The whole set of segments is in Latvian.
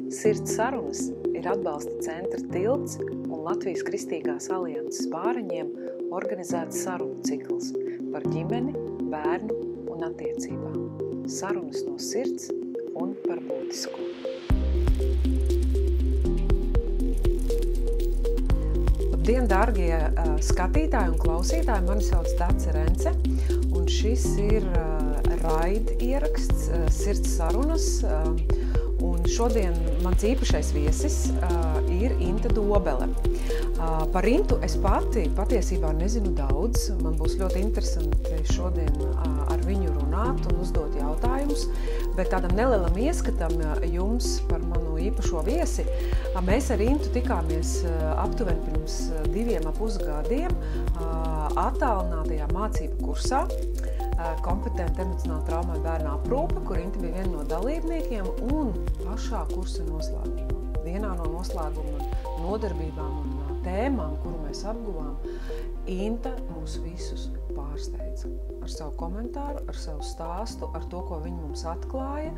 Sirds sarunas ir atbalsta centra Tilts un Latvijas Kristīgās alianses bāreņiem organizēts sarunu cikls par ģimeni, bērnu un attiecībām. Sarunas no sirds un par būtisko. Labdien, dārgie skatītāji un klausītāji! Mani sauc Dace Rence, un šis ir raid ieraksts Sirds sarunas. Un šodien mans īpašais viesis ir Inte Dobele. Par Intu es patiesībā nezinu daudz. Man būs ļoti interesanti šodien ar viņu runāt un uzdot jautājumus. Bet tādam nelielam ieskatam jums par manu īpašo viesi, mēs ar Intu tikāmies aptuveni pirms 2,5 gadiem attālinātajā mācību kursā. Kompetenta emocionāla trauma bērnu aprūpe, kur Inte bija viena no dalībniekiem un pašā kursa noslēgumā. Vienā no noslēguma nodarbībām un tēmām, kuru mēs apguvām, Inte mūs visus pārsteidza. Ar savu komentāru, ar savu stāstu, ar to, ko viņa mums atklāja.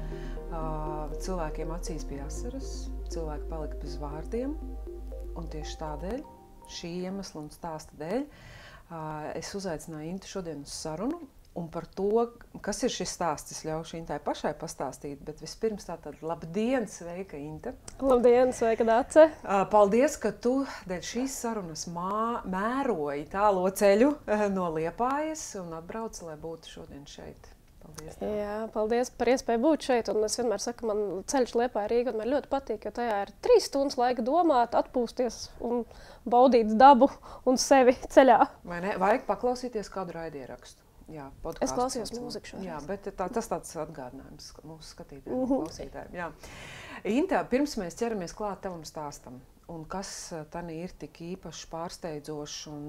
Cilvēkiem acīs bija asaras, cilvēki palika bez vārdiem, un tieši tādēļ, šī iemesla un stāsta dēļ, es uzaicināju Intu šodien uz sarunu. Un par to, kas ir šis stāsts, es ļaušu Intai pašai pastāstīt, bet vispirms tātad labdien, sveika Inte! Labdien, sveika Dace! Paldies, ka tu dēļ šīs sarunas mēroji tālo ceļu no Liepājas un atbrauci, lai būtu šodien šeit. Paldies! Jā, paldies par iespēju būt šeit, un es vienmēr saku, man ceļš Liepāja Rīga, un man ļoti patīk, jo tajā ir 3 stundas laika domāt, atpūsties un baudīt dabu un sevi ceļā. Vai ne? Vajag paklausīties kādu raidierakstu. Jā, es klausījos mūziku šodien. Jā, bet tas tāds atgādinājums mūsu skatītājiem un klausītājiem. Jā. Inta, pirms mēs ķeramies klāt tavam stāstam, un kas tanī ir tik īpaši pārsteidzošs un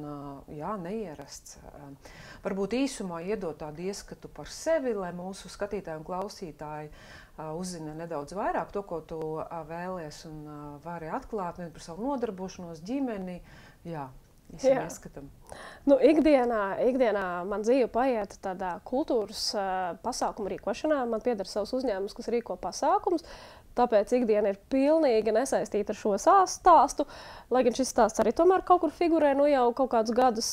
neierasts, varbūt īsumā iedot tādu ieskatu par sevi, lai mūsu skatītāji un klausītāji uzzina nedaudz vairāk to, ko tu vēlies un vari atklāt, par savu nodarbošanos, ģimeni, ieskatam. Ikdienā man dzīve paiet tādā kultūras pasākumu rīkošanā. Man pieder savs uzņēmums, kas rīko pasākumus, tāpēc ikdiena ir pilnīgi nesaistīta ar šo stāstu, lai gan šis stāsts arī tomēr kaut kur figurē, jau kaut kādus gadus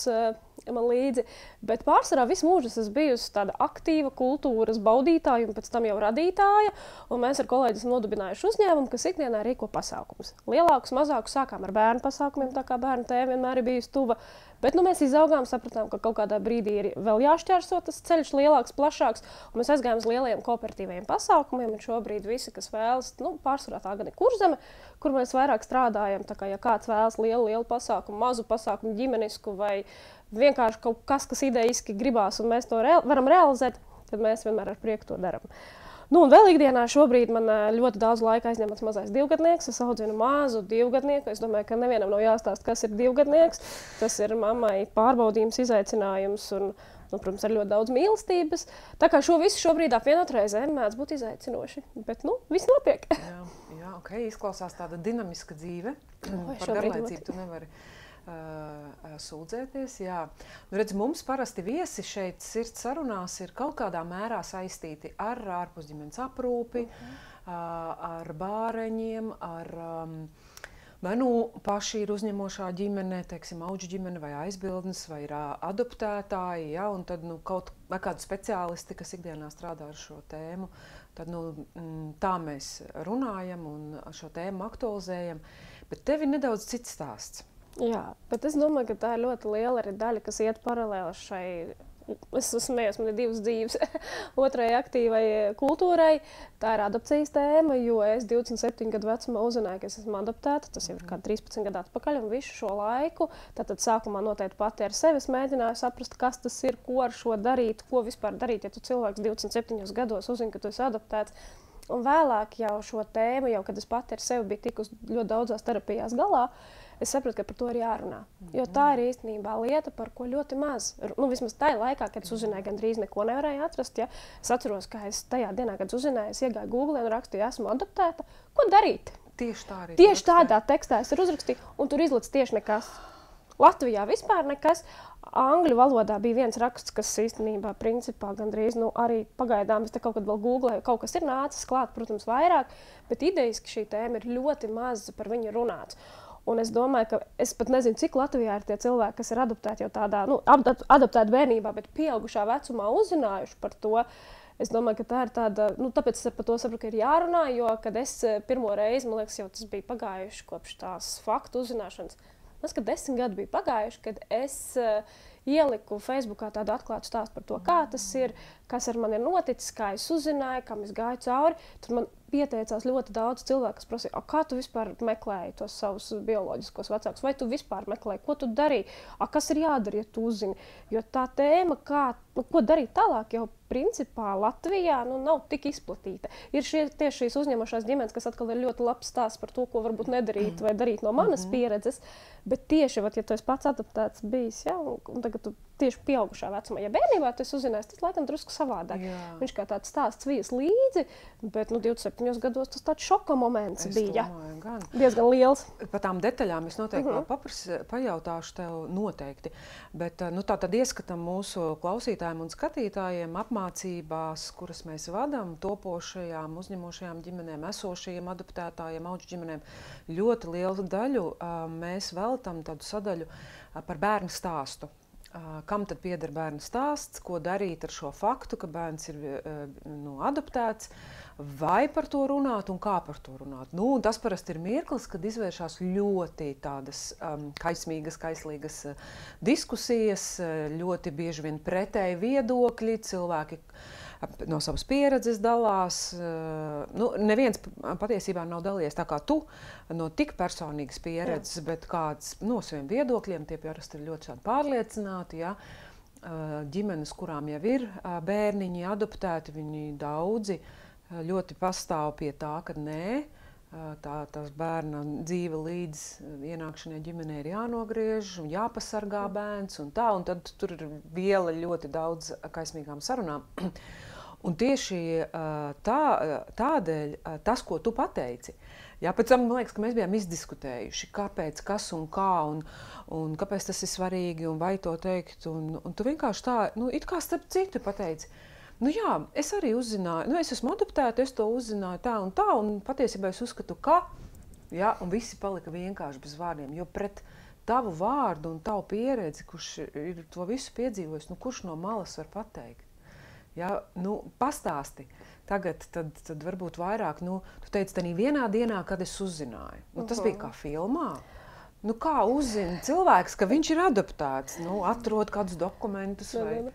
man līdzi. Bet pārsvarā visu mūžu es bijusi tāda aktīva kultūras baudītāja un pēc tam jau radītāja, un mēs ar kolēģi esam nodibinājuši uzņēmumu, kas ikdienā rīko pasākumus. Lielākus, mazākus sākām ar bērnu pasākumiem, tā kā bērnu tēma vienmēr ir bijusi tuva. Bet mēs izaugām, sapratām, ka kaut kādā brīdī ir vēl jāšķērso tas ceļš lielāks, plašāks, un mēs aizgājām uz lielajiem kooperatīvajiem pasākumiem, un šobrīd visi, kas vēlas, pārsvarā tā gan ir Kurzeme, kur mēs vairāk strādājam, tā kā ja kāds vēlas lielu pasākumu, mazu pasākumu, ģimenisku vai vienkārši kaut kas idejiski gribās, un mēs to varam realizēt, tad mēs vienmēr ar prieku to darām. Un vēl ikdienā šobrīd man ļoti daudz laika aizņem mans mazais 2-gadnieks. Es audzinu mazu 2-gadnieku. Es domāju, ka nevienam nav jāstāst, kas ir 2-gadnieks. Tas ir mammai pārbaudījums, izaicinājums un, protams, ar ļoti daudz mīlestības. Tā kā šo visu šobrīd apvienot reizēm mēdz būt izaicinoši. Bet, viss notiek. Jā, ok. Izklausās tāda dinamiska dzīve. Par garlaicību tu nevari sūdzēties, jā. Redz, mums parasti viesi šeit Sirds sarunās ir kaut kādā mērā saistīti ar ārpusģimenes aprūpi, ar bāreņiem, ar vai paši ir uzņemošā ģimene, teiksim, auģu ģimene vai aizbildnes, vai ir adoptētāji, ja, un tad vai kādi speciālisti, kas ikdienā strādā ar šo tēmu, tad tā mēs runājam un šo tēmu aktualizējam, bet tev ir nedaudz cits stāsts. Jā, bet es domāju, ka tā ir ļoti liela arī daļa, kas iet paralēli šai, es smējos, man ir 2 dzīves, otrai aktīvai kultūrai. Tā ir adopcijas tēma, jo es 27 gadu vecumā uzzināju, ka es esmu adoptēta, tas jau ir kā 13 gadu atpakaļ, un visu šo laiku, tātad sākumā noteikti pati ar sevi mēģināju saprast, kas tas ir, ko ar šo darīt, ko vispār darīt, ja tu cilvēks 27 gados uzzini, ka tu esi adoptēts. Un vēlāk jau šo tēmu, kad es pati ar sevi biju tikus ļoti daudzās terapijās galā, es sapratu, ka par to ir jārunā. Jo tā ir īstenībā lieta, par ko ļoti maz. Vismaz tajā laikā, kad es uzzināju, gandrīz neko nevarēju atrast. Ja? Es atceros, ka es tajā dienā, kad uzzināju, es iegāju Google un rakstīju, esmu adoptēta. Ko darīt? Tieši tā arī. Tieši tādā tekstā es uzrakstīju, un tur izlicis tieši nekas. Latvijā vispār nekas. angļu valodā bija viens raksts, kas īstenībā principā gandrīz, arī pagaidām, es te kaut kad vēl googlēju, kaut kas ir nācis klāt, protams, vairāk, bet idejiski šī tēma ir ļoti maz par viņu runāts. Un es domāju, ka es pat nezinu, cik Latvijā ir tie cilvēki, kas ir adoptēti jau tādā, adoptēti bērnībā, bet pieaugušā vecumā uzzinājuši par to. Es domāju, ka tā ir tāda, tāpēc es par to saprotu, ka ir jārunā, jo, kad es pirmo reizi, man liekas, jau tas bija pagājuši kopš tās faktu uzzināšanas. Man liekas, ka 10 gadi bija pagājuši, kad es ieliku Facebookā tādu atklātu stāstu par to, kā tas ir, kas ar mani ir noticis, kā es uzzināju, kam es gāju cauri. Tad man pieteicās ļoti daudz cilvēku, kas prasīja, kā tu vispār meklēji tos savus bioloģiskos vecākus, vai tu vispār meklēji, ko tu darīji, kas ir jādara, ja tu uzzini. Jo tā tēma, ko darīt tālāk, jau principā Latvijā nav tik izplatīta. Ir tieši šīs uzņemošās ģimenes, kas atkal ir ļoti labs stāsts par to, ko varbūt nedarīt vai darīt no manas pieredzes, bet tieši, ja tu esi pats adoptēts bijis, un tagad tu tieši pieaugušā vecumā, ja bērnībā tu esi uzzinājis, tas laikam drusku savādāk. Viņš kā tāds stāsts vijas līdzi, bet 27 gados tas tāds šoka moments bija. Diezgan liels. Par tām detaļām es noteikti pajautāšu tev noteikti, bet tā tad ieskatam mūsu klausītājiem un skatītājiem apmācībās, kuras mēs vadam, topošajām, uzņemošajām ģimenēm, esošajiem adoptētājiem, auģu ģimenēm. Ļoti lielu daļu mēs veltam tādu sadaļu par bērnu stāstu. Kam tad pieder bērna stāsts, ko darīt ar šo faktu, ka bērns ir adoptēts, vai par to runāt un kā par to runāt. Tas parasti ir mirklis, kad izvēršās ļoti tādas kaismīgas, kaislīgas diskusijas, ļoti bieži vien pretēji viedokļi, cilvēki no savas pieredzes dalās. Neviens patiesībā nav dalījies tā kā tu, no tik personīgas pieredzes, bet kāds no saviem viedokļiem, tie parasti ir ļoti pārliecināti. Ģimenes, kurām jau ir bērniņi adoptēti, viņi daudzi ļoti pastāv pie tā, ka nē, tās bērna dzīve līdz ienākšanai ģimenē ir jānogriež un jāpasargā bērns un tā, un tad tur ir viela ļoti daudz kaismīgām sarunām. Un tieši tādēļ tas, ko tu pateici, pēc tam man liekas, ka mēs bijām izdiskutējuši, kāpēc, kas un kā, un kāpēc tas ir svarīgi, un vai to teikt, un tu vienkārši tā, it kā starp citu pateici, es arī uzzināju, es esmu adoptēta, es to uzzināju tā, un patiesībā es uzskatu, ka, un visi palika vienkārši bez vārdiem, jo pret tavu vārdu un tavu pieredzi, kurš ir to visu piedzīvojis, kurš no malas var pateikt? Pastāsti tagad, tad varbūt vairāk, tu teici, tādā vienā dienā, kad es uzzināju. Tas bija kā filmā. Kā uzzina cilvēks, ka viņš ir adoptēts? Atrod kādus dokumentus vai...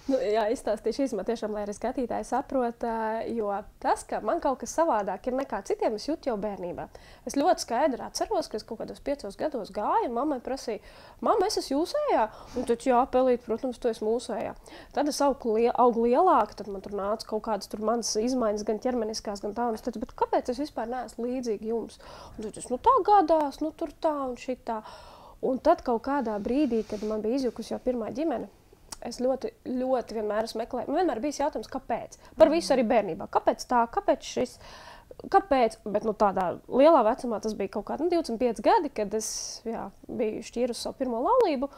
Izstāstīšu īsumā tiešām, lai arī skatītāji saprot, jo tas, ka man kaut kas savādāk ir nekā citiem, es jūtu jau bērnībā. Es ļoti skaidri atceros, ka es kaut kādos 5 gados gāju, mammai prasīju, mamma, es esmu jūsējā? Un tad, Pelīt, protams, tu esi mūsējā. Tad es augu lielāk, tad man tur nāca kaut kādas manas izmaiņas, gan ķermeniskās, gan tā, un es teicu, bet kāpēc es vispār neesmu līdzīgi jums? Un tad es, tā gadās, tur tā un šitā. Un tad kaut kādā brīdī, kad man bija izjukusi jau pirmā ģimene, es ļoti, ļoti vienmēr esmu meklējis. Man vienmēr bijis jautājums, kāpēc? Par visu arī bērnībā. Kāpēc tā? Kāpēc šis? Kāpēc? Bet tādā lielā vecumā tas bija kaut kādi 25 gadi, kad es biju šķīrusi savu pirmo laulību,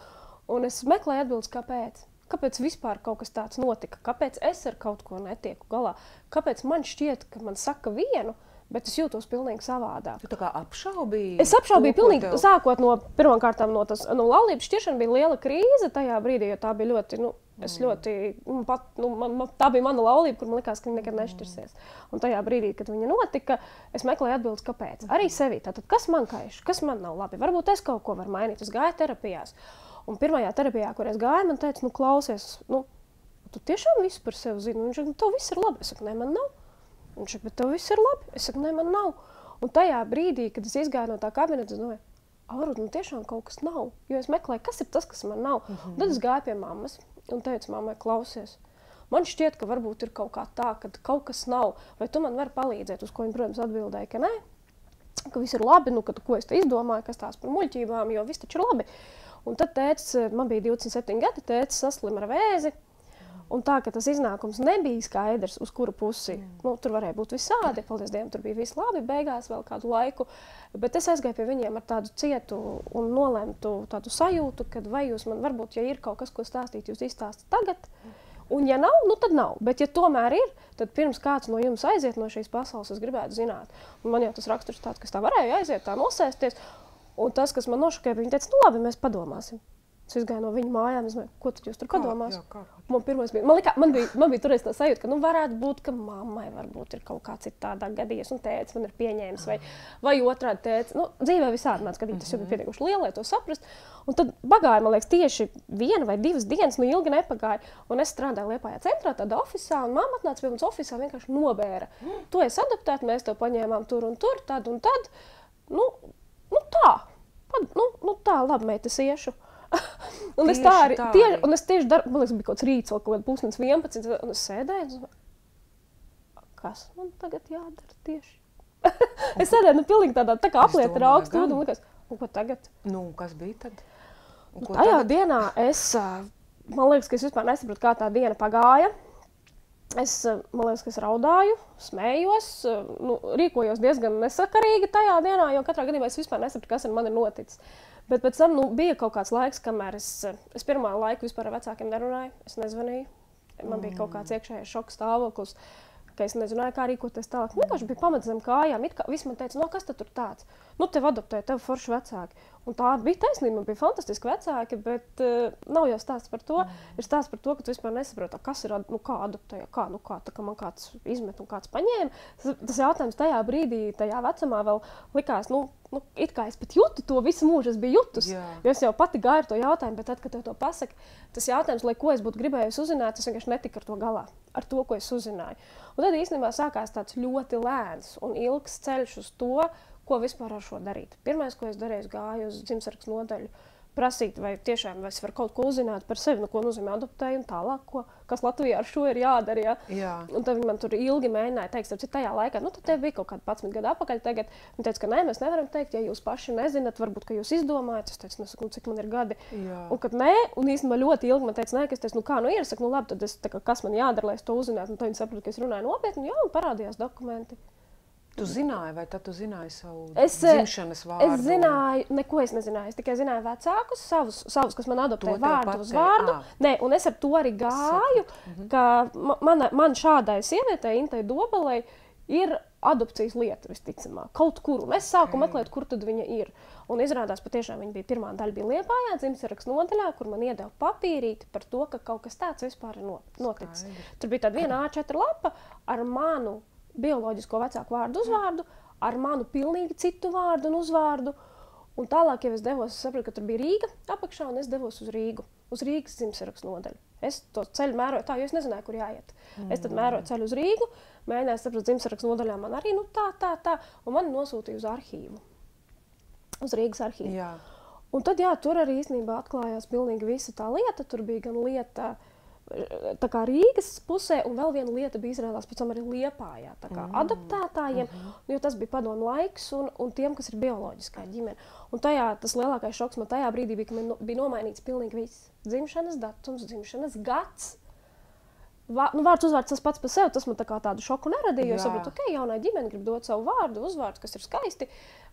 un es meklēju atbildes, kāpēc. Kāpēc vispār kaut kas tāds notika? Kāpēc es ar kaut ko netieku galā? Kāpēc man šķiet, ka man saka vienu, bet es jūtos pilnīgi savādāk. Tu tā kā apšaubīji? Es apšaubīju pilnīgi, sākot no pirmkārtām no laulības šķiršana bija liela krīze tajā brīdī, jo tā bija ļoti, tā bija mana laulība, kur man likās, ka viņa nekad nešķirsies. Un tajā brīdī, kad viņa notika, es meklēju atbildes, kāpēc. Arī sevi. Tātad, kas man kaiš, kas man nav labi? Varbūt es kaut ko varu mainīt. Es gāju terapijās. Un pirmajā terapijā, kur es gāju, man teica, klausies, tu tiešām visu par sevi zini. Viņš saka, tev viss ir labi. Es saku, ne, man nav. Viņš saka, bet tev viss ir labi. Es saku, ne, man nav. Un tajā brīdī, kad es izgāju no tā kabineta, es domāju, Aurūd, tiešām kaut kas nav. Jo es meklēju, kas ir tas, kas man nav. Tad es gāju pie mammas un teicu, mammai, klausies. Man šķiet, ka varbūt ir kaut kā tā, ka kaut kas nav. Vai tu man vari palīdzēt? Uz ko viņa, protams, atbildēja, ka nē. Ka viss ir labi, ko es te izdomāju, kas tās par muļķībām, jo viss taču ir labi. Un tad tētis, man bija 27 gadi, tētis saslima ar vēzi. Un tā, ka tas iznākums nebija skaidrs, uz kuru pusi. Nu, tur varēja būt visādi, paldies Dievam, tur bija viss labi, beigās vēl kādu laiku. Bet es aizgāju pie viņiem ar tādu cietu un nolemtu tādu sajūtu, ka vai jūs man varbūt, ja ir kaut kas, ko stāstīt, jūs izstāstat tagad. Un ja nav, nu tad nav. Bet ja tomēr ir, tad pirms kāds no jums aiziet no šīs pasaules, es gribētu zināt. Un man jau tas raksturs tāds, kas tā varēja aiziet, tā nosēsties. Un tas, kas man nošokēja, viņi teica, nu labi, mēs padomāsim. Es izgāju no viņa mājām, es domāju, ko tad jūs tur padomās? Man pirmais bija, man bija toreiz tā sajūta, ka nu varētu būt, ka mammai varbūt ir kaut kā citādā gadījies, un tētis man ir pieņēmis, vai otrādi tētis. Nu, dzīvē visādi mēdz gadīt, tas jau bija pietiekuši liela, lai to saprast. Un tad pagāja, man liekas, tieši 1 vai 2 dienas, nu ilgi nepagāja. Un es strādāju Liepājā centrā, tādā ofisā, un mamma atnāca pie mums ofisā vienkārši nobēra. Tu esi adaptēta, mēs tev paņēmām tur un tur, tad un tad. Nu tā, tā, labi, meitas iešu. Un es tā arī, un es tieši man liekas, bija kaut kāds rīts, vēl kaut kāds pusdienas 11, un es sēdēju, un kas man tagad jādara tieši? Es sēdēju, pilnīgi tādā, tā kā aplieta ar augstu, un likās, un ko tagad? Nu, kas bija tad? Tajā dienā man liekas, ka es vispār nesapratu, kā tā diena pagāja. Man liekas, ka es raudāju, smējos, rīkojos diezgan nesakarīgi tajā dienā, jo katrā gadījumā es vispār nesapratu, kas ar mani noticis. Bet pēc tam bija kaut kāds laiks, kamēr es pirmā laiku vispār ar vecākiem nerunāju, es nezvanīju. Man bija kaut kāds iekšējais šoka stāvoklis, ka es nezināju, kā rīkoties tālāk. Vienkārši bija pamats zem kājām. Visi man teica, no kas tad tur tāds? Nu, tev adoptēja, tev forši vecāki. Un tā bija taisnība, man bija fantastiski vecāki, bet nav jau stāsts par to. Ir stāsts par to, ka tu vispār nesaproti, kas ir, kā adoptēja, kā tā kā man kāds izmet un kāds paņēma. Tas jautājums tajā brīdī, tajā vecumā vēl likās, it kā es pat jūtu to visu mūžu, es biju jutus. Jo es jau pati gāju ar to jautājumu, bet tad, kad tev to pasaka, tas jautājums, lai ko es būtu gribējusi uzzināt, es vienkārši netiku ar to galā, ar to, ko es uzzināju. Un tad īstenībā sākās tāds ļoti lēns un ilgs ceļš uz to, ko vispār ar šo darīt. Pirmais, ko es darīju, gāju uz dzimtsarakstu nodaļu, prasīt, vai tiešām es varu kaut ko uzzināt par sevi, ko nozīmē adoptēju un tālāk, kas Latvijā ar šo ir jādara. Ja? Un tad viņi man tur ilgi mēģināja teikt, ka tajā laikā, tad tev bija kaut kādi 11 gadu atpakaļ tagad. Viņi teica, ka nē, mēs nevaram teikt, ja jūs paši nezināt, varbūt, ka jūs izdomājat. Es teicu, nesaku, cik man ir gadi. Jā. Un kad nē, un īstenībā ļoti ilgi man teica, nē, ka es teicu, kā, ir, saku, labi, tad es, kas man jādara, lai es to uzzinātu. Un tad viņi saprata, ka es runāju nopietni, un parādījās dokumenti. Tu zināji, vai tad tu zināji savu dzimšanas vārdu? Es zināju, neko es nezināju. Es tikai zināju vecākus, savus, kas man adoptēja vārdu uz vārdu. Nē, un es ar to arī gāju, ka man šādai sievietei, Intai Dobelei, ir adopcijas lieta visticamāk, kaut kur. Un es sāku meklēt, kur tad viņa ir. Un izrādās, patiešām viņa bija pirmā daļa bija Liepājā, dzimtsarakstu nodaļā, kur man iedeva papīrīti par to, ka kaut kas tāds vispār ir noticis. Tur bija tāda viena A4 lapa ar manu bioloģisko vecāku vārdu uzvārdu, ar manu pilnīgi citu vārdu un uzvārdu. Un tālāk, ja es devos, es sapratu, ka tur bija Rīga apakšā, un es devos uz Rīgu, uz Rīgas dzimtsarakstu nodaļu. Es to ceļu mēroju tā, jo es nezināju, kur jāiet. Es tad mēroju ceļu uz Rīgu, mēģināju saprast, dzimtsarakstu nodaļā man arī tā, un mani nosūtīja uz arhīvu. Uz Rīgas arhīvu. Jā. Un tad, tur arī īstenībā atklājās pilnīgi visa tā lieta. Tur bija gan lieta tā kā Rīgas pusē, un vēl viena lieta bija izrādās pēc tam arī Liepājā, tā kā adoptētājiem, jo tas bija padomu laiks un tiem, kas ir bioloģiskā ģimene. Un tas lielākais šoks man tajā brīdī bija, ka man bija nomainīts pilnīgi viss. Dzimšanas datums, dzimšanas gads. Vārds uzvārds tas pats par sevi, tas man tā kā tādu šoku neradīja, jo es saprotu, jaunai ģimene grib dot savu vārdu, uzvārdu, kas ir skaisti,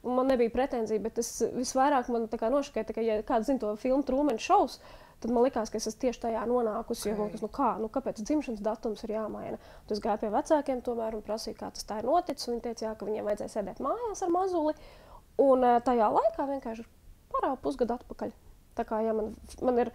un man nebija pretenzija, bet es visvairāk man tā kā nošokēja, ja kāds zina to filmu Truman Shows, tad man likās, ka es esmu tieši tajā nonākusi, jo kāpēc dzimšanas datums ir jāmaina. Un es gāju pie vecākiem tomēr un prasīju, kā tas tā ir noticis, un viņi teica, ka viņiem vajadzēja sēdēt mājās ar mazuli, un tajā laikā vienkārši parāda pusgadu atpakaļ. Tā kā, ja man ir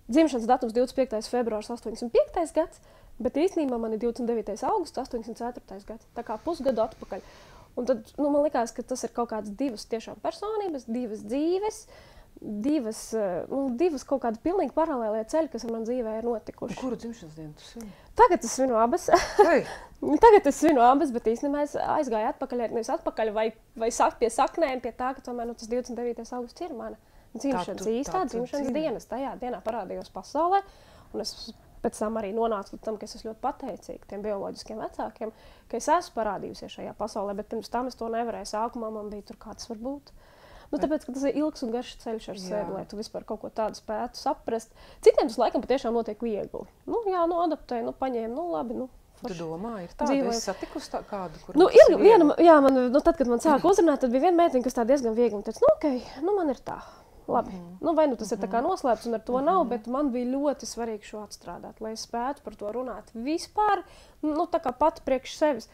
dzimšanas datums 25. februārs 85. gads, bet īstenībā man ir 29. augusts 84. gads, tā kā pusgadu atpakaļ. Un tad man likās, ka tas ir kaut kādas divas tiešām personības, divas dzīves, divas kaut kādi pilnīgi paralēlie ceļi, kas ar man dzīvē ir notikuši. Kuru dzimšanas dienu tu svini? Tagad es svinu abas. Tagad es svinu abas, bet īstenībā es aizgāju atpakaļ vai pie saknēm, pie tā, ka tomēr tas 29. augusts ir mana dzimšanas dzimšanas dienas. Tajā dienā parādījos pasaulē, un es pēc tam arī nonācu līdz tam, ka es esmu ļoti pateicīga tiem bioloģiskiem vecākiem, ka es esmu parādījusies šajā pasaulē, bet pirms tam es to nevarēju. Sākumā man bija tur kāds var būt. Nu, tāpēc, ka tas ir ilgs un garš ceļš ar sevi, lai tu vispār kaut ko tādu spētu saprast. Citiem tas laikam patiešām notiek viegli. Nu, jā, nu, adaptēji, nu, paņēmi, nu, labi, nu. Tu domā, ir tāda, es satikusi kādu, kur nu, ir viena, jā, man, nu, tad, kad man sāka uzrunāt, tad bija viena meitiņa, kas tā diezgan viegli, un teica, nu, okei, nu, man ir tā, labi. Nu, vai nu tas ir tā kā noslēpts, un ar to nav, bet man bija ļoti svarīgi šo atstrādāt, lai es spētu par to runāt vispār, nu, tā kā pati priekš sevis.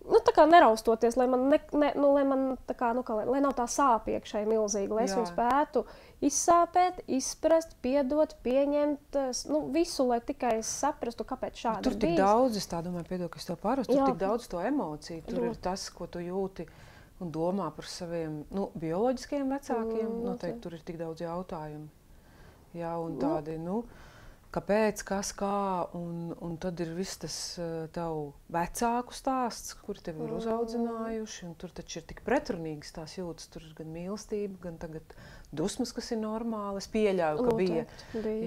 Nu, tā kā neraustoties, lai man, lai man tā kā, nu, lai nav tā sāpja iekšēji milzīga, lai es viņu spētu izsāpēt, izprast, piedot, pieņemt, nu, visu, lai tikai es saprastu, kāpēc šādi tur tik daudz, es tā domāju, piedod, ka es to pārus, tur tik daudz to emociju, tur ir tas, ko tu jūti un domā par saviem, nu, bioloģiskajiem vecākiem, noteikti tur ir tik daudz jautājumu. Jā, un tādi, nu, kāpēc, kas, kā, un tad ir viss tas tavu vecāku stāsts, kuri tevi ir uzaudzinājuši, un tur taču ir tik pretrunīgas tās jūtas, tur ir gan mīlestība, gan tagad dusmas, kas ir normāli, es pieļauju, ka bija.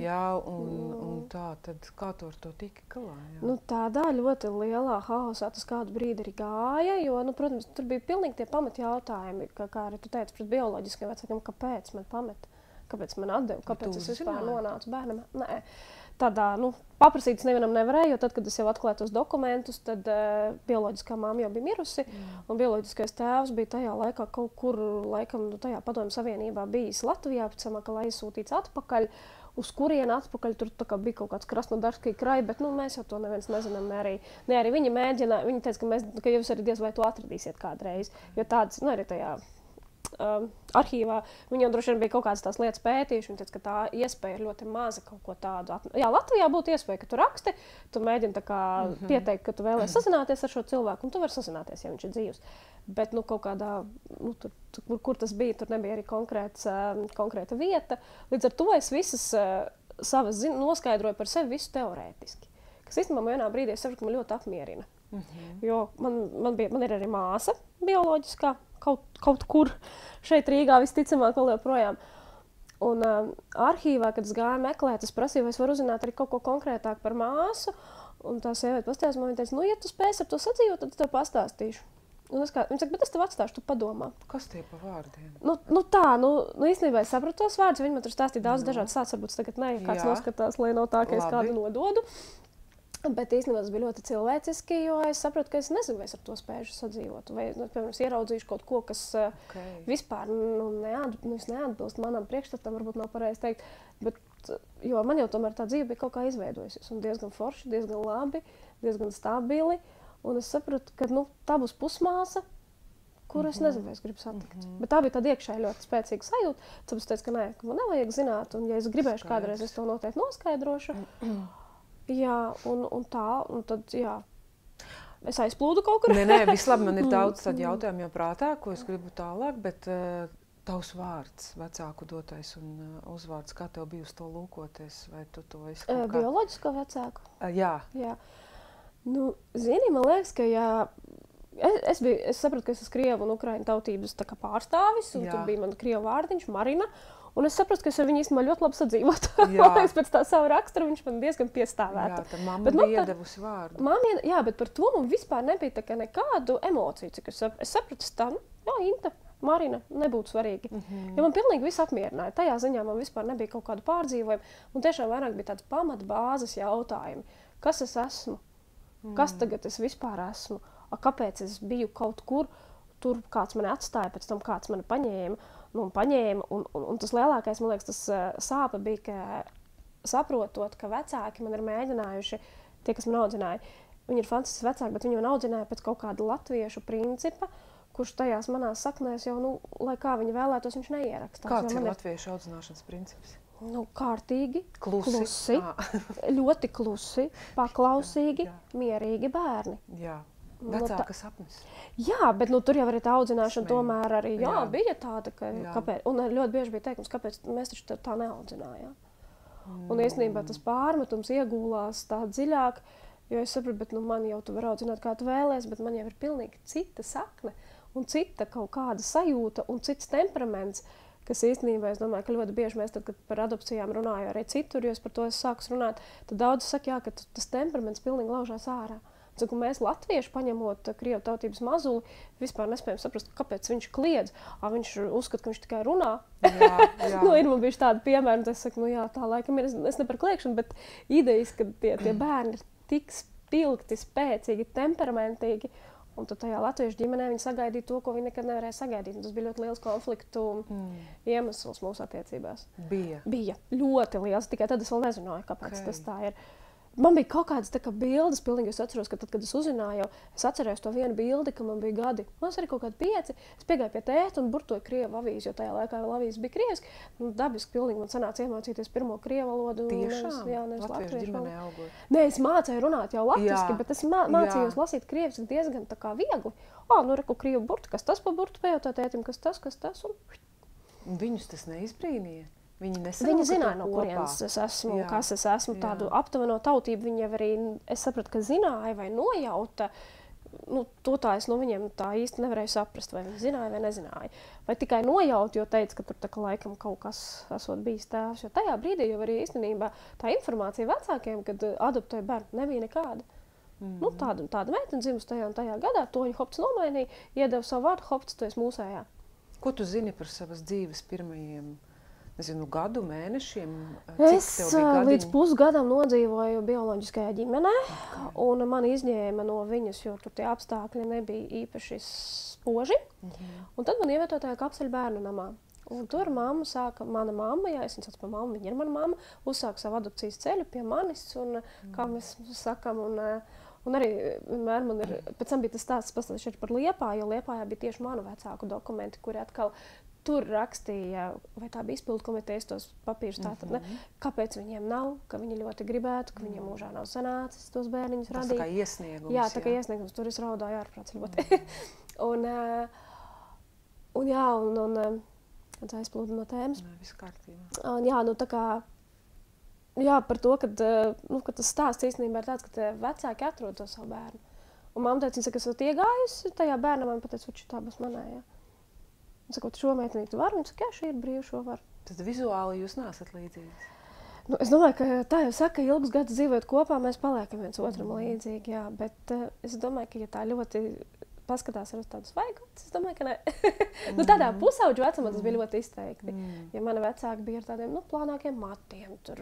Jā, un tā, tad kā tu ar to tiki galā? Jā? Nu, tādā ļoti lielā haosā tas kādu brīdi arī gāja, jo, nu, protams, tur bija pilnīgi tie pamatjautājumi, kā arī tu teici pret bioloģiskiem vecākiem, kāpēc man pamet? Kāpēc man atdeva, kāpēc es vispār nonācu bērnam? Nē, tādā, nu, paprasītas nevienam nevarēja, jo tad, kad es jau atklāju tos dokumentus, tad bioloģiskā māma jau bija mirusi, un bioloģiskais tēvs bija tajā laikā kaut kur, laikam, nu, tajā Padomju Savienībā bijis Latvijā, pēc tam, ka lai aizsūtīts atpakaļ, uz kurienu atpakaļ, tur tā kā bija kaut kāds Krasnodarskij kraj, bet, nu, mēs jau to neviens nezinām, ne arī viņa mēģināja, viņa teica, ka jūs arī diez vai to atradīsiet kādreiz, jo tāds, nu, arī tajā arhīvā, viņam droši vien bija kaut kādas tās lietas pētījuši, un teica, ka tā iespēja ir ļoti maza kaut ko tādu. Jā, Latvijā būtu iespēja, ka tu raksti, tu mēģini tā kā pieteikt, ka tu vēlēsi sazināties ar šo cilvēku, un tu vari sazināties, ja viņš ir dzīvs. Bet, nu, kaut kādā, nu, kur tas bija, tur nebija arī konkrēta vieta. Līdz ar to es visas savas noskaidroju par sevi visu teorētiski. Kas īstenībā vienā brīdī es saprotu, ka man ļoti apmierina. Jo man ir arī māsa bioloģiskā, kaut kur šeit Rīgā visticamāk vēl joprojām. Un arhīvā, kad es gāju meklēt, es prasīju, vai es varu uzzināt arī kaut ko konkrētāk par māsu. Un tā sieviete pastāstījās, man viņa teica, nu, ja tu spēsi ar to sadzīvot, tad tev pastāstīšu. Un viņa saka, bet es tev atstāšu, tu padomā. Kas tie pa vārdiem? Nu tā, īstenībā es sapratu tos vārdus, viņi man tur stāstīja daudz dažādas stāstus, varbūt tagad ne, kāds noskatās, lai nav tā, ka es kādu nododu. Bet īstenībā tas bija ļoti cilvēciski, jo es sapratu, ka es nezinu, vai es ar to spēšu sadzīvot. Vai, nu, piemēram, es ieraudzīšu kaut ko, kas vispār neatbilst manam priekšstatam, varbūt nav pareizi teikt. Bet, jo man jau tomēr tā dzīve bija kaut kā izveidojusies. Un diezgan forši, diezgan labi, diezgan stabili. Un es sapratu, ka tā būs pusmāsa, kur es nezinu, vai es gribu satikt. Bet tā bija tāda iekšēji ļoti spēcīga sajūta. Tāpēc es teicu, ka nē, ka man nevajag zināt. Un ja es gribēšu kādreiz, es to noteikti noskaidrošu. Jā, un tā, un tad, jā, es aizplūdu kaut kur. Nē, viss labi, man ir daudz tādu jautājumu jau prātā, ko es gribu tālāk, bet tavs vārds, vecāku dotais un uzvārds, kā tev bija uz to lūkoties, vai tu to esi kaut kā? Bioloģisko vecāku? Jā. Nu, zini, man liekas, ka jā, es sapratu, ka es esmu krievu un ukraiņu tautības tā kā pārstāvis, un tur bija man krievu vārdiņš, Marina. Un es sapratu, ka es ar viņu īstenībā ļoti labi sadzīvotu. Pēc tā savu raksturu viņš man diezgan piestāvētu. Jā, tad mamma bija iedevusi vārdu. Jā, bet par to man vispār nebija tā kā nekādu emociju, cik es sapratu, tā, Inta, Marina, nebūtu svarīgi. Jo man pilnīgi viss apmierināja. Tajā ziņā man vispār nebija kaut kādu pārdzīvojumu. Un tiešām vairāk bija tāds pamatbāzes jautājumi. Kas es esmu? Kas tagad es vispār esmu? Kāpēc es biju kaut kur? Tur kāds mani atstāja, pēc tam kāds mani paņēma. Un tas lielākais, man liekas, tas sāpe bija, ka saprotot, ka vecāki man ir mēģinājuši, tie, kas man audzināja, viņi ir fantastiski vecāki, bet viņi man audzināja pēc kaut kāda latviešu principa, kurš tajās manās saknēs jau, lai kā viņi vēlētos, viņš neierakstās. Kāds ir latviešu audzināšanas princips? Kārtīgi, klusi, ļoti klusi, paklausīgi, mierīgi bērni. Jā. Vecāka sapnis. Jā, bet tur jau arī tā audzināšana tomēr arī bija tāda, ka kāpēc, un ļoti bieži bija teikums, kāpēc mēs taču tā neaudzinājām. Un īstenībā tas pārmetums iegūlās tā dziļāk, jo es sapratu, bet man jau tu var audzināt, kā tu vēlies, bet man jau ir pilnīgi cita sakne un cita kaut kāda sajūta un cits temperaments, kas īstenībā, es domāju, ka ļoti bieži mēs tad, kad par adopcijām runāju arī citur, jo es par to sāku runāt, tad daudz saka, ka tas temperaments pilnīgi laužās ārā. Saku, mēs latvieši, paņemot krievu tautības mazuli, vispār nespējam saprast, kāpēc viņš kliedz. Viņš uzskata, ka viņš tikai runā. Jā. Ir man bijuši tādi piemēri, un es saku, jā, tā laikam ir, es ne par kliekšanu, bet idejas, ka tie bērni ir tik spilgti, spēcīgi, temperamentīgi, un tad tajā latviešu ģimenē viņi sagaidīja to, ko viņi nekad nevarēja sagaidīt. Un tas bija ļoti liels konfliktu iemesls mūsu attiecībās. Bija ļoti liels, tikai tad es vēl nezināju, kāpēc tas tā ir. Man bija kaut kādas bildes, pilnīgi es atceros, ka tad, kad es uzzināju, es atcerējos to vienu bildi, ka man bija gadi. Man arī kaut kādi 5. Es piegāju pie tēta un burtoju krievu avīzi, jo tajā laikā vēl avīzes bija krieviski. Dabiski pilnīgi man sanāca iemācīties pirmo krievu valodu. Tiešām? Nevis latviešu ģimenē augot? Nē, es mācēju runāt jau latviski, bet es mācījos lasīt krieviski diezgan tā kā viegli. Reku krievu burtu, kas tas pa burtu, pajautā tētim, kas tas. Un viņus tas neizbrīnīja? Viņi zināja, no kurienes es esmu, un kas es esmu, tādu aptuveno tautību. Viņi arī, es sapratu, ka zināja vai nojauta. To tā es no viņiem tā īsti nevarēju saprast, vai viņi zināja vai nezināja. Vai tikai nojauta, jo teica, ka tur tā kā laikam kaut kas esot bijis tēvs. Jo tajā brīdī jau arī īstenībā tā informācija vecākiem, kad adoptēja bērnu, nebija nekāda. Tāda meitene dzimusi tajā un tajā gadā, to viņa Hopts nomainīja, iedeva savu vārdu Hopts, tu esi mūsējā. Ko tu zini par savas dzīves pirmajiem gadu, mēnešiem? Es līdz pusgadam nodzīvoju bioloģiskajā ģimenē, un man izņēma no viņas, jo tur tie apstākļi nebija īpaši spoži. Un tad man ievietoja tajā kapseļu bērnu namā. Un tur mana mamma, es viņu saucu par mammu, viņa ir mana mamma, uzsāka savu adopcijas ceļu pie manis, un kā mēs sakam, un arī vienmēr man ir, pēc tam bija tas stāsts pastāstīšu par Liepāju, jo Liepājā bija tieši manu vecāku dokumenti, kuri atkal tur rakstīja, vai tā bija izpildu komitejas tos papīrus, tātad, kāpēc viņiem nav, ka viņi ļoti gribētu, ka viņiem mūžā nav sanācis tos bērniņus radīt. Tas tā kā iesniegums. Jā, tā kā iesniegums, tur es raudāju ārprāts ļoti. Un tā aizplūdu no tēmas. Nē, viss kārtībā. Par to, ka tas stāsts īstenībā ir tāds, ka vecāki atrod to savu bērnu. Un mamma teica, ka es esmu iegājusi tajā bērnam, man pateica, tā būs manējā. Un sakot, šo meiteni tu vari? Un saka, jā, šī ir brīva, šo var. Tad vizuāli jūs neesat līdzīgas? Es domāju, ka tā jau saka, ka ilgus gadus dzīvojot kopā, mēs paliekam viens otram līdzīgi, jā. Bet es domāju, ka ja tā ļoti paskatās ar uz tādu svaigots, es domāju, ka ne. Tādā pusauģu vecumā tas bija ļoti izteikti. Ja mani vecāki bija ar tādiem, plānākiem matiem, tur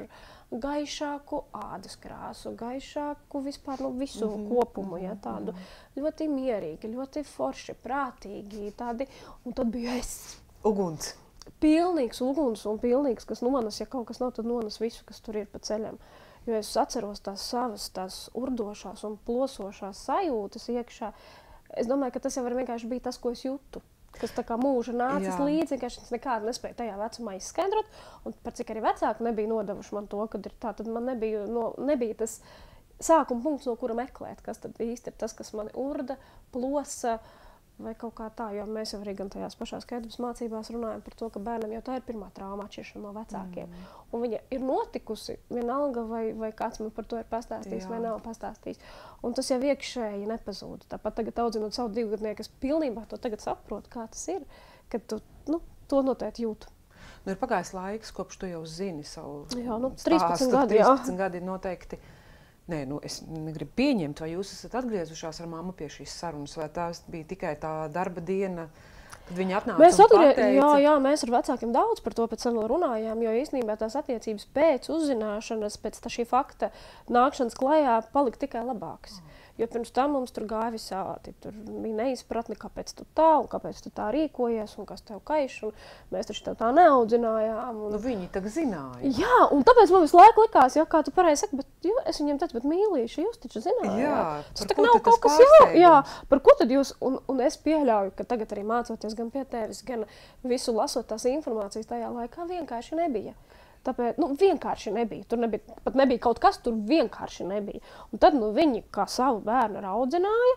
gaišāku ādas krāsu, gaišāku vispār, visu kopumu, ja, tādu ļoti mierīgi, ļoti forši, prātīgi, tādi, un tad biju es. Uguns. Pilnīgs uguns un pilnīgs, kas nonas, ja kaut kas nav, tad nonas visu, kas tur ir pa ceļam. Jo es atceros tās savas, tās urdošās un plosošās sajūtas iekšā. Es domāju, ka tas jau vienkārši bija tas, ko es jūtu. Kas tā kā mūža nācis līdzi, ka es nekādu nespēju tajā vecumā izskaidrot. Un par cik arī vecāki nebija nodevuši man to, kad ir tā, tad man nebija tas sākuma punkts, no kura meklēt, kas tad īsti ir tas, kas mani urda, plosa vai kaut kā tā. Jo mēs jau arī gan tajās pašās skaidrības mācībās runājam par to, ka bērnam jau tā ir pirmā trauma atšķiršana no vecākiem. Un viņa ir notikusi vienalga, vai kāds man par to ir pastāstījis vai nav pastāstījis. Un tas jau iekšēji nepazūd. Tāpat tagad audzinot savu 2-gadnieku, es pilnībā to tagad saprotu, kā tas ir, kad tu to noteikti jūtu. Ir pagājis laiks, kopš tu jau zini savu 13 gadi, jā. 13 gadi noteikti. Nē, es negribu pieņemt, vai jūs esat atgriezušās ar mammu pie šīs sarunas, vai tā bija tikai tā darba diena, kad viņi atnāca un pateica? Jā, mēs ar vecākiem daudz par to pēc tam runājām, jo īstenībā tās attiecības pēc uzzināšanas, pēc šī fakta nākšanas klajā palika tikai labākas. Jo pirms tam mums tur gāja visādi. Tur bija neizpratni, kāpēc tu tā un kāpēc tu tā rīkojies un kas tev kaiš. Un mēs taču tev tā neaudzinājām. Viņi tagad zināja. Jā, un tāpēc man visu laiku likās, kā tu pareizi saki, bet es viņiem teicu, bet mīlīši, jūs taču zinājāt. Jā, tas tā nav kaut kas jā, par ko tad jūs, un es pieļauju, ka tagad arī mācoties gan pie tevis, gan visu lasot tās informācijas tajā laikā vienkārši nebija. Tāpēc vienkārši nebija. Tur nebija kaut kas, tur vienkārši nebija. Un tad viņi kā savu bērnu audzināja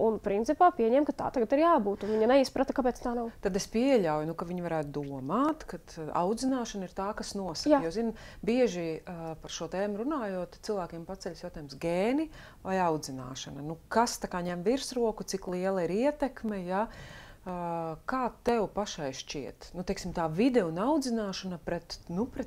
un principā pieņēma, ka tā tagad ir jābūt. Un viņa neizprata, kāpēc tā nav. Tad es pieļauju, ka viņi varētu domāt, ka audzināšana ir tā, kas nosaka. Jo, bieži par šo tēmu runājot, cilvēkiem paceļas jautājums gēni vai audzināšana. Kas tā kā ņem virsroku, cik liela ir ietekme, ja? Kā tev pašai šķiet? Nu, teiksim, tā vide un audzināšana pret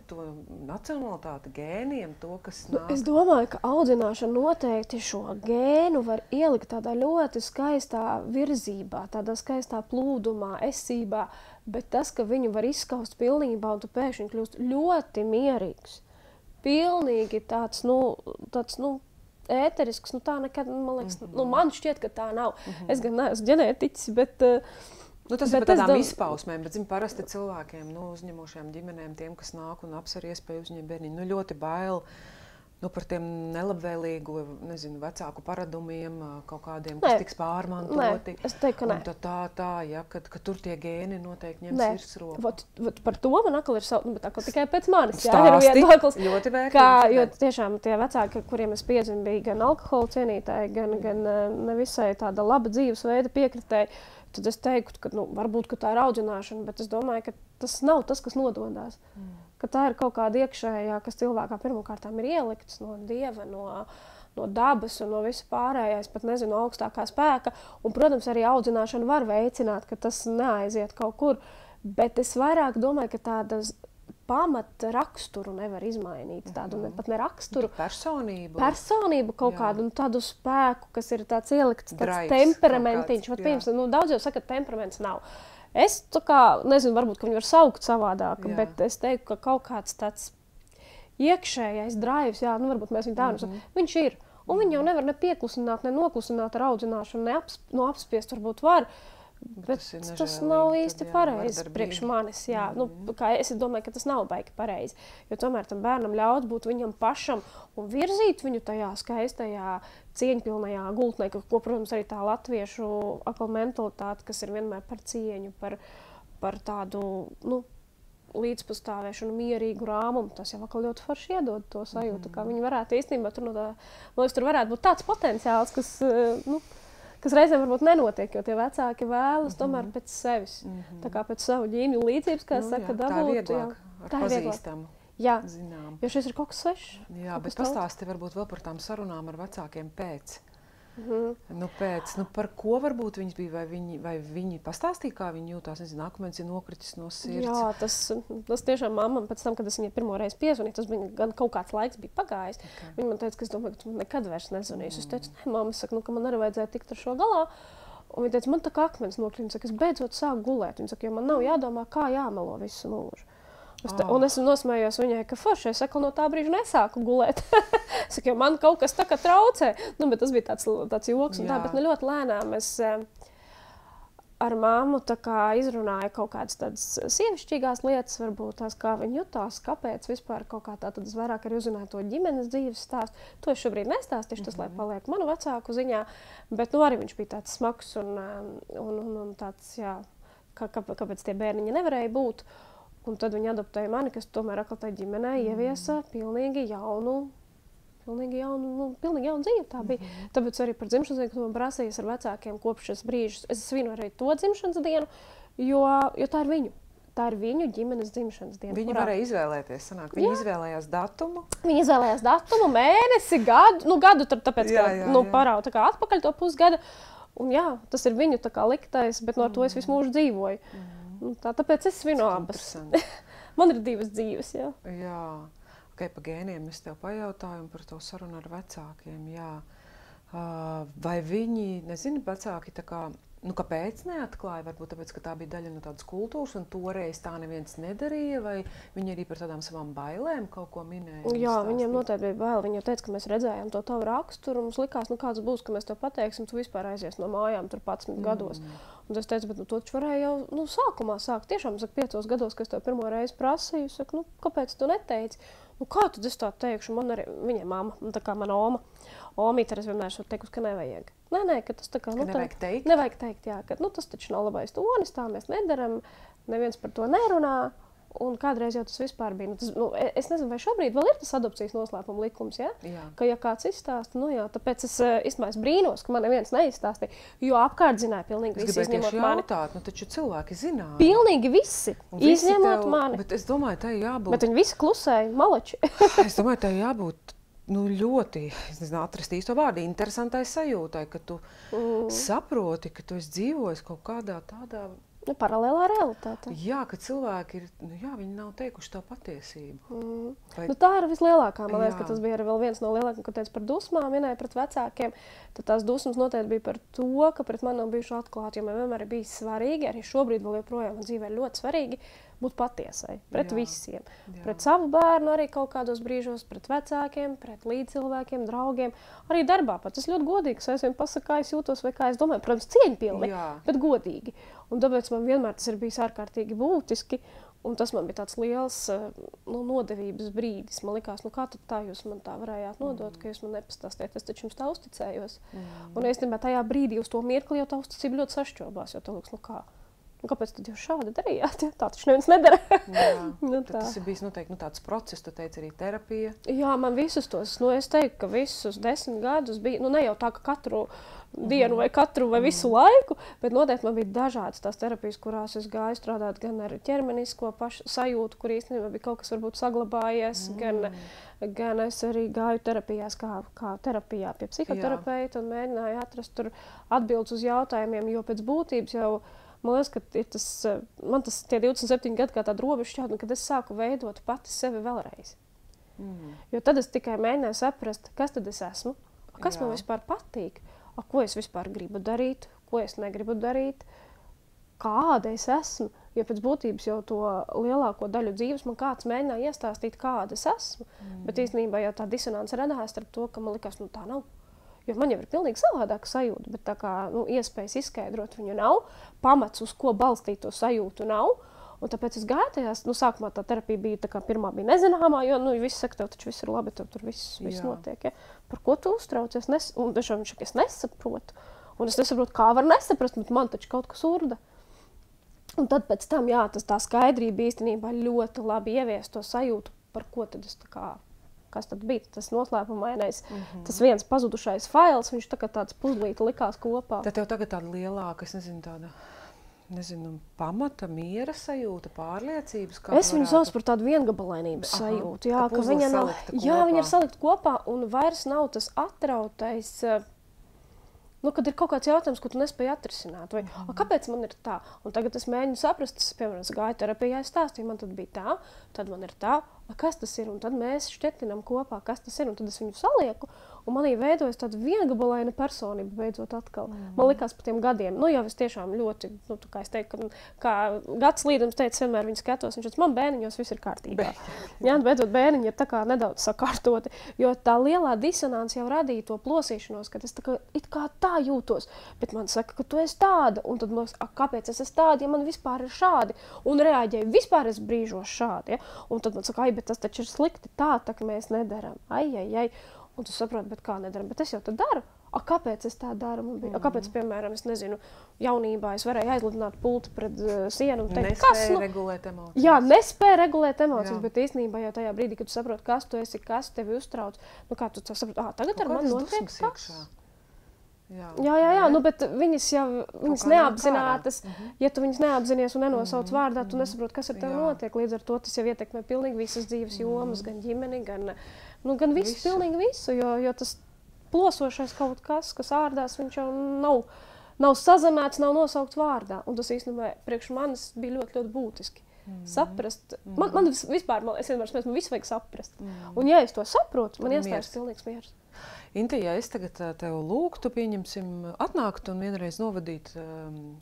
to nacionalitāti, gēniem, to, kas nāk? Es domāju, ka audzināšana noteikti šo gēnu var ielikt tādā ļoti skaistā virzībā, tādā skaistā plūdumā, esībā, bet tas, ka viņu var izskaust pilnībā un tu pēkšņi kļūst ļoti mierīgs, pilnīgi tāds, ēterisks, tā nekad, man liekas, man šķiet, ka tā nav. Es gan neesmu ģenētiķis, bet... tas ir par tādām izpausmēm, bet, parasti cilvēkiem, uzņemošajām ģimenēm, tiem, kas nāk un apsver iespēju uzņemt bērniņu, ļoti bail par tiem nelabvēlīgu, vecāku paradumiem, kaut kādiem, kas tiks pārmantoti. Nē, es teiktu, ka nē. Un ka tur tie gēni noteikti ņem sirsroku. Par to man atkal ir tikai pēc manis. Stāsti, ļoti vērtības. Jo tiešām tie vecāki, kuriem es piedzinu, bija gan alkohola cienītāji, gan nevisai tāda laba dzīvesveida piekritēji, tad es teiktu, ka varbūt ka tā ir audzināšana, bet es domāju, ka tas nav tas, kas nododās. Ka tā ir kaut kāda iekšējā, kas cilvēkā pirmkārtām ir ielikts no Dieva, no dabas un no visa pārējais, pat nezinu, augstākā spēka. Un, protams, arī audzināšana var veicināt, ka tas neaiziet kaut kur. Bet es vairāk domāju, ka tādas pamata raksturu nevar izmainīt. Tādu pat ne raksturu. Personību kaut kādu, tādu spēku, kas ir tāds ielikts, tāds temperamentiņš. Daudz jau saka, ka temperaments nav. Es nezinu, varbūt, ka viņi var saukt savādāk, bet es teiktu, ka kaut kāds tāds iekšējais drives, varbūt mēs viņu tā viņš ir. Un viņi jau nevar ne pieklusināt, ne noklusināt ar audzināšanu, ne apspiest varbūt var. Bet tas nav īsti pareizi priekš manis. Es domāju, ka tas nav baigi pareizi. Jo tomēr tam bērnam ļaut būt viņam pašam un virzīt viņu tajā skaistajā, cieņpilnajā gultnē, ko, protams, arī tā latviešu mentalitāte, kas ir vienmēr par cieņu, par tādu līdzpastāvēšanu, mierīgu rāmumu. Tas jau atkal ļoti forši iedod to sajūtu, kā viņi varētu īstenībā. Tur varētu būt tāds potenciāls, kas reizēm varbūt nenotiek, jo tie vecāki vēlas tomēr pēc sevis. Tā kā pēc savu ģīmju līdzības, kā saka, dabūt. Tā ir pazīstama. Jā, zinām. Jo šis ir kaut kas svešs. Jā, bet pastāsti varbūt vēl par tām sarunām ar vecākiem pēc. Par ko varbūt viņas bija, vai viņi pastāstīja, kā viņi jūtās, akmens ir nokritis no sirds? Jā, tas tiešām mammam pēc tam, kad es viņai pirmo reizi piezvanīju, tas bija gan kaut kāds laiks bija pagājis. Okay. Viņa man teica, ka es domāju, ka tu nekad vairs nezvanīsi. Es teicu, nē, mamma, saka, ka man arī vajadzēja tikt ar šo galā. Un viņa teica, man tā kā akmens nokrīt, saka, es beidzot sāku gulēt. Viņa saka, jo man nav jādomā, kā jāmelo visu mūžu. Un es nosmējos viņai, ka forši, es no tā brīža nesāku gulēt. Saku, jo man kaut kas tā kā traucē. Bet tas bija tāds joks un tā, bet ļoti lēnām es ar mammu tā kā izrunāju kaut kādas tādas sievišķīgās lietas, varbūt tās, kā viņa jutās, kāpēc vispār kaut kā tā, tad es vairāk arī uzzināju to ģimenes dzīves stāstu. To es šobrīd nestāstīšu, tas, lai paliek manu vecāku ziņā, bet arī viņš bija tāds smags un tāds, kāpēc tie bērniņi nevarēja būt. Un tad viņi adoptēja mani, kas tomēr atkal tai ģimenē ieviesa pilnīgi jaunu dzīvi. Tā bija. Tāpēc arī par dzimšanas dienu, kad man prasījies ar vecākiem kopš šis brīžs. Es svinu arī to dzimšanas dienu, jo tā ir viņu. Tā ir viņu ģimenes dzimšanas diena. Viņi varēja izvēlēties, viņi izvēlējās datumu. Viņi izvēlējās datumu, mēnesi, gadu. Gadu tāpēc, ka parauga tā kā atpakaļ to pusgada. Un tas ir viņu tā kā liktais, bet no to es visu mūžu dzīvoju. Tāpēc es svinu abas. Man ir divas dzīves, jā. Jā. Par gēniem es tev pajautāju par to sarunu ar vecākiem, jā. Vai viņi, vecāki tā kā, kāpēc neatklāja? Varbūt tāpēc, ka tā bija daļa no tādas kultūras un toreiz tā neviens nedarīja, vai viņi arī par tādām savām bailēm kaut ko minēja? Jā, viņiem noteikti bija bail. Viņi jau teica, ka mēs redzējām to tavu raksturu, un mums likās, kāds būs, ka mēs tev pateiksim, tu vispār aizies no mājām tur 11 gados. Un es teicu, bet to taču varēja jau sākumā sākt. Tiešām, 5 gados, kad es tev pirmo reizi prasīju, saku, kāpēc tu neteici? Kā tad es tā teikšu? Man arī, viņai mamma, tā kā mana oma. Omīte arī vienmēr esmu teikusi, ka nevajag. Nē, ka tas tā kā... nevajag teikt? Nevajag teikt, jā, ka tas taču nav labais tonis, tā mēs nedaram, neviens par to nerunā. Un kādreiz jau tas vispār bija. Es nezinu, vai šobrīd vēl ir tas adopcijas noslēpuma likums, ja? Jā. Ka, ja kāds izstāsta, tāpēc es brīnos, ka man neviens neizstāstīja, jo apkārt zināja pilnīgi visi, izņemot mani. Taču cilvēki zināja. Pilnīgi visi, izņemot mani. Bet es domāju, tai jābūt. Bet viņi visi klusēja, malači. Es domāju, tai jābūt ļoti, es nezinu, atrast īsto vārdu, interesantai sajūtai, ka tu saproti, ka tu esi dzīvojis kaut kādā tādā... Paralēlā realitāte. Jā, ka cilvēki ir, viņi nav teikuši tā patiesību. Tā ir vislielākā, man liekas, ka tas bija arī vēl viens no lielākajiem, ko teica par dusmām, minēja pret vecākiem. Tad tās dusmas noteikti bija par to, ka pret mani nav bijuši atklāti, jo man vienmēr ir bijis svarīgi, arī šobrīd vēl joprojām man dzīvē ļoti svarīgi būt patiesai, pret visiem. Pret savu bērnu arī kaut kādos brīžos, pret vecākiem, pret līdzcilvēkiem, draugiem, arī darbā pat. Es ļoti godīgi es aizvien pasaku, kā es jūtos vai kā es domāju, protams, cieņpilni, bet godīgi. Un tāpēc man vienmēr tas ir bijis ārkārtīgi būtiski, un tas man bija tāds liels nodevības brīdis. Man likās, kā tad tā jūs man tā varējāt nodot, ka jūs man nepastāstījāt, es taču jums tā uzticējos. Un īstenībā tajā brīdī uz to mirkli jau tā uzticība ļoti sašķobās, jo tā liekas, kā? Kāpēc tad jūs šādi darījāt? Tā taču neviens nedara. Tas ir bijis noteikti tāds process, tu teici arī terapija. Jā, man visus tos, es teiktu, ka visus 10 gadus bija, ne jau tā, ka katru dienu vai katru vai visu laiku, bet noteikti man bija dažādas tās terapijas, kurās es gāju strādāt gan ar ķermenisko pašu sajūtu, kur īstenībā bija kaut kas varbūt saglabājies, gan es arī gāju terapijās kā terapijā pie psihoterapeita un mēģināju atrast tur atbildes uz jautājumiem, jo pēc būtības jau man liekas, ka man tas tie 27 gadi kā tāda robeža šķautne, kad es sāku veidot pati sevi vēlreiz. Jo tad es tikai mēģināju saprast, kas tad es esmu, kas man vispār patīk, ko es vispār gribu darīt, ko es negribu darīt, kāda es esmu. Jo pēc būtības jau to lielāko daļu dzīves man kāds mēģināja iestāstīt, kāda es esmu. Bet īstenībā jau tā disonance radās starp to, ka man likās, tā nav. Jo man jau ir pilnīgi savādāka sajūta, bet tā kā iespējas izskaidrot viņu nav, pamats, uz ko balstīt to sajūtu nav. Un tāpēc es gāju tajās, sākumā tā terapija bija, tā kā pirmā bija nezināmā, jo, visi saka, tev taču viss ir labi, tev tur viss notiek, ja? Par ko tu uztraucies? Un dažām viņš saka, es nesaprotu. Un es nesaprotu, kā var nesaprast, bet man taču kaut kas urda. Un tad pēc tam, tā skaidrība īstenībā ļoti labi ievies to sajūtu, par ko tad es tā kā... Kas tad bija tas noslēpumainais, tas viens pazudušais fails, viņš tā kā tāds puzlīti likās kopā. Tad tev tagad tāda lielāka, pamata, miera sajūta, pārliecības? Es viņu saucu par tādu viengabalainības sajūtu, ka viņa nav, viņa ir salikta kopā un vairs nav tas atrautais, kad ir kaut kāds jautājums, ko tu nespēji atrisināt, vai kāpēc man ir tā? Un tagad es mēģinu saprast, piemēram, es gāju terapijā, es stāstīju, man tad bija tā, tad man ir tā, kas tas ir, un tad mēs šķetinām kopā, kas tas ir, un tad es viņu salieku, un manī veidojas tāda viengabalaina personība beidzot atkal. Man likās pa tiem gadiem, jau es tiešām ļoti, kā es teiktu, kā gads līdams teica, vienmēr viņu skatos, viņš teica, man bēniņos viss ir kārtībā. Beidzot bēniņi ir tā kā nedaudz sakārtoti, jo tā lielā disonance jau radīja to plosīšanos, kad es tā kā, it kā tā jūtos, bet man saka, ka tu esi tāda, un tad man saka, kāpēc es esmu tāda, ja man vispār ir šādi, un reaģēju, vispār es brīžos šādi, un tad man saka, bet tas taču ir slikti, tā ka mēs nedaram, un tu saproti, bet kā nedaram, bet es jau tad daru, kāpēc es tā daru, kāpēc, piemēram, es nezinu, jaunībā es varēju aizlidināt pulti pret sienu un teikt, nespēja regulēt emocijas. Jā, nespēja regulēt emocijas, bet īstenībā jau tajā brīdī, kad tu saproti, kas tu esi, kas tevi uztrauc, kā tu saproti, tagad ar mani notiek kas. Jā, bet viņas neapzinātas, ja tu viņas neapzinies un nenosauc vārdā, tu nesaproti, kas ar tevi notiek. Līdz ar to tas jau ietekmē pilnīgi visas dzīves jomas, gan ģimeni, gan visu, pilnīgi visu, jo tas plosošais kaut kas ārdās, viņš jau nav sazemēts, nav nosaukts vārdā. Un tas īstenībā priekš manis bija ļoti, ļoti būtiski. Saprast, man vispār, es vienmēr spēc, man visu vajag saprast. Un ja es to saprotu, man iestājas pilnīgs miers. Inte, ja es tagad tev lūgtu, pieņemsim, atnākt un vienreiz novadīt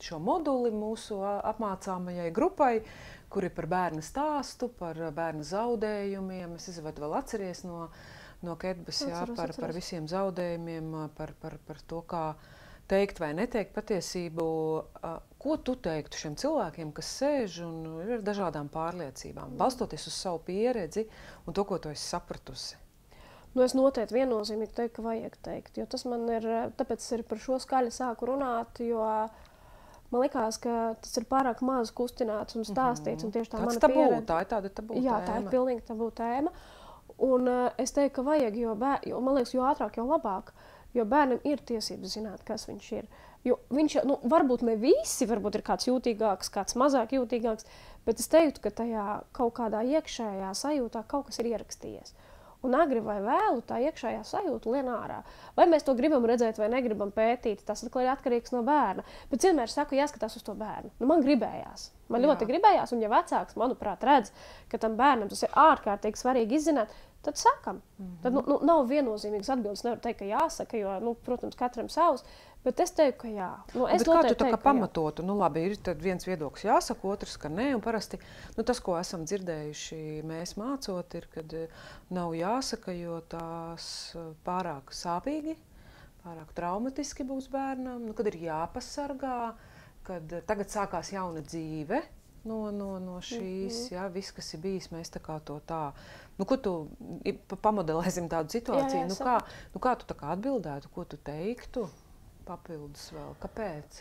šo moduli mūsu apmācāmajai grupai, kur ir par bērna stāstu, par bērna zaudējumiem. Es nezinu, vai tu vēl atceries no Ketbas, par visiem zaudējumiem, par to, kā teikt vai neteikt patiesību. Ko tu teiktu šiem cilvēkiem, kas sēž un ir ar dažādām pārliecībām, balstoties uz savu pieredzi un to, ko tu esi sapratusi? Es noteikti viennozīmīgi teiktu, ka vajag teikt, jo tas man ir, tāpēc es arī par šo skaļi sāku runāt, jo man likās, ka tas ir pārāk maz kustināts un stāstīts, un tieši tā mana pieredze. Tā ir tāda tabū tēma. Jā, tā ir pilnīgi tabū tēma, un es teiktu, ka vajag, jo man liekas, jo ātrāk, jo labāk, jo bērnam ir tiesības zināt, kas viņš ir. Jo viņš, varbūt ne visi, varbūt ir kāds jūtīgāks, kāds mazāk jūtīgāks, bet es teiktu, ka tajā kaut kādā iekšējā sajūtā kaut kas ir ierakstījies. Un agri vai vēlu tā iekšējā sajūta lien ārā. Vai mēs to gribam redzēt vai negribam pētīt, tas atkal ir atkarīgs no bērna. Bet vienmēr saku, jāskatās uz to bērnu. Nu, man gribējās. Man ļoti gribējās, un ja vecāks, manuprāt, redz, ka tam bērnam tas ir ārkārtīgi svarīgi izzināt, tad sakam. Tad nav viennozīmīgas atbildes. Nevar teikt, ka jāsaka, jo, protams, katram savs. Bet es teiktu, ka jā. Es kā tu tā kā pamatotu? Nu, labi, ir tad viens viedoklis jāsaka, otrs, ka nē. Un parasti tas, ko esam dzirdējuši mēs mācot, ir, kad nav jāsaka, jo tās pārāk sāpīgi, pārāk traumatiski būs bērnam. Kad ir jāpasargā, kad tagad sākās jauna dzīve no šīs, viss, kas ir bijis, mēs tā kā to tā. Ko tu pamodelēsim tādu situāciju? Kā tu tā kā atbildētu, ko tu teiktu? Papildus vēl. Kāpēc?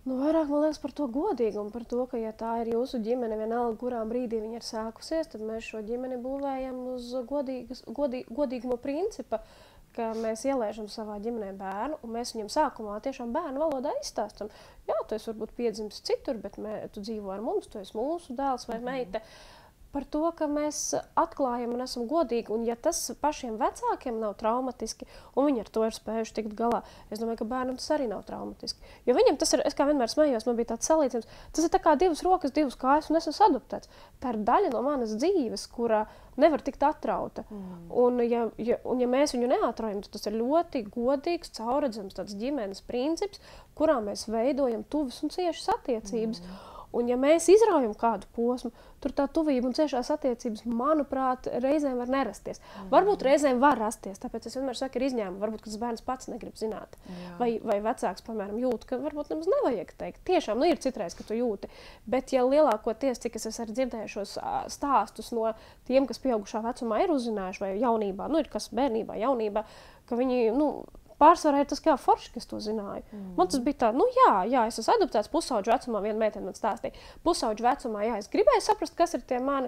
Vairāk, man liekas, par to godīgumu, par to, ka, ja tā ir jūsu ģimene, vienalga, kurā brīdī viņa ir sākusies, tad mēs šo ģimeni būvējam uz godīguma principa, ka mēs ielēžam savā ģimenē bērnu, un mēs viņam sākumā tiešām bērnu valodā izstāstam. Jā, tu esi varbūt piedzimis citur, bet tu dzīvo ar mums, tu esi mūsu dēls vai meita. Par to, ka mēs atklājam un esam godīgi, un ja tas pašiem vecākiem nav traumatiski, un viņi ar to ir spējuši tikt galā, es domāju, ka bērnam tas arī nav traumatiski. Jo viņam tas ir, es kā vienmēr smējos, man bija tāds salīdzinājums, tas ir tā kā 2 rokas, 2 kājas, un es esmu adoptēts. Tā ir daļa no manas dzīves, kura nevar tikt atrauta. Un ja mēs viņu neatraujam, tad tas ir ļoti godīgs, caurredzams tāds ģimenes princips, kurā mēs veidojam tuvas un ciešas attiecības. Un ja mēs izraujam kādu posmu, tur tā tuvība un ciešās attiecības, manuprāt, reizēm var nerasties. Varbūt reizēm var rasties, tāpēc es vienmēr saku, ir izņēmumi. Varbūt, ka tas bērns pats negrib zināt. Vai vecāks, piemēram, jūt, ka varbūt nemaz nevajag teikt. Tiešām, ir citreiz, ka tu jūti. Bet ja lielākoties, cik es arī dzirdēju šos stāstus no tiem, kas pieaugušā vecumā ir uzzinājuši, vai jaunībā, ir kas bērnībā, jaunībā, ka viņi, pārsvarā ir tas, kā forši, kas to zināja. Man tas bija tā, jā, es esmu adoptēts pusauģu vecumā, viena meitene man stāstīja. Pusauģu vecumā, jā, es gribēju saprast, kas ir tie mani,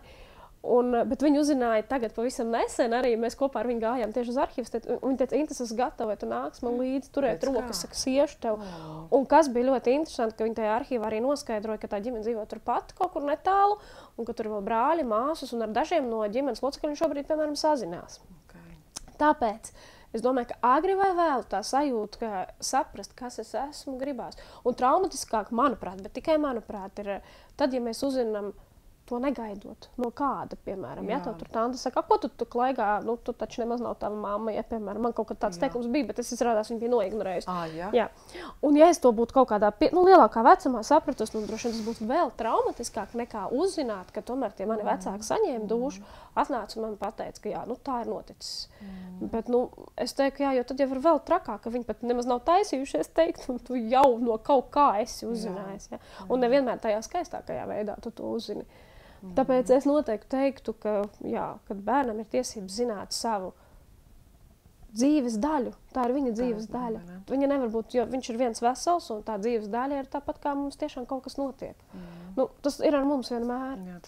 bet viņi uzzināja tagad pavisam nesen, arī mēs kopā ar viņu gājām tieši uz arhīvus, un viņi teica, Inta, es esmu gatava, tu nāks man līdzi turēt rokas, saka, siešu tev. Un kas bija ļoti interesanti, ka viņi tajā arhīvā arī noskaidroja, ka tā ģimene dzīvo turpat kaut kur netālu, un ka tur ir vēl brāļi, māsas, un ar dažiem no ģimenes locekļiem šobrīd, piemēram, sazinās. Tāpēc es domāju, ka agri vai vēlu tā sajūta, ka saprast, kas es esmu, gribās. Un traumatiskāk, manuprāt, bet tikai manuprāt, ir tad, ja mēs uzzinām to negaidot no kāda, piemēram. Ja tev tur tāda saka, ko tu klaigā, tu taču nemaz nav tava mamma, ja, piemēram, man kaut kad tāds teikums bija, bet es izrādās, viņa bija noignorējusi. Jā. Un ja es to būtu kaut kādā lielākā vecumā sapratus, droši vien tas būtu vēl traumatiskāk nekā uzzināt, ka tomēr tie mani vecāki saņēma dušu, atnāca un man pateica, ka jā, tā ir noticis. Bet, es teiktu, jā, jo tad jau ir vēl trakāk, ka viņi pat nemaz nav taisījušies teikt, un tu jau no kaut kā esi uzzinājis. Ja? Un nevienmēr tajā skaistākajā veidā tu to uzzini. Tāpēc es noteikti teiktu, ka, kad bērnam ir tiesības zināt savu dzīves daļu, tā ir viņa dzīves daļa. Viņa nevar būt, jo viņš ir viens vesels, un tā dzīves daļa ir tāpat, kā mums tiešām kaut kas notiek. Tas ir ar mums vienmēr. Jā,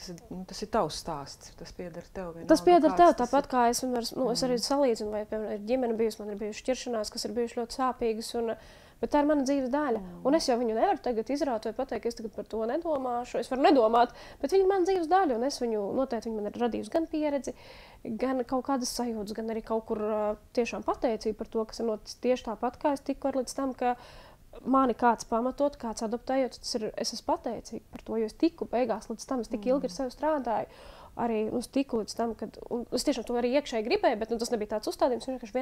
tas ir tavs stāsts, tas pieder tev. Tas pieder tev, tāpat kā es vienmēr, es arī salīdzinu, vai, piemēram, ir ģimene bijusi, man ir bijuši šķiršanās, kas ir bijuši ļoti sāpīgas, bet tā ir mana dzīves daļa. Un es jau viņu nevaru tagad izraut vai pateikt, ka es tagad par to nedomāšu. Es varu nedomāt, bet viņa ir mana dzīves daļa, un es viņu noteikti viņa man ir radījusi gan pieredzi, gan kaut kādas sajūtas, gan arī kaut kur tiešām pateicību par to, kas ir noticis tieši tāpat, kā es tiku līdz tam, ka mani kāds pamatot, kāds adoptējot, es esmu pateicīga par to, jo es tiku beigās līdz tam, es tik ilgi ar sevi strādāju. Arī tiku līdz tam, kad es tiešām to arī iekšēji gribēju, bet tas nebija tāds uzstādījums. Vienkārši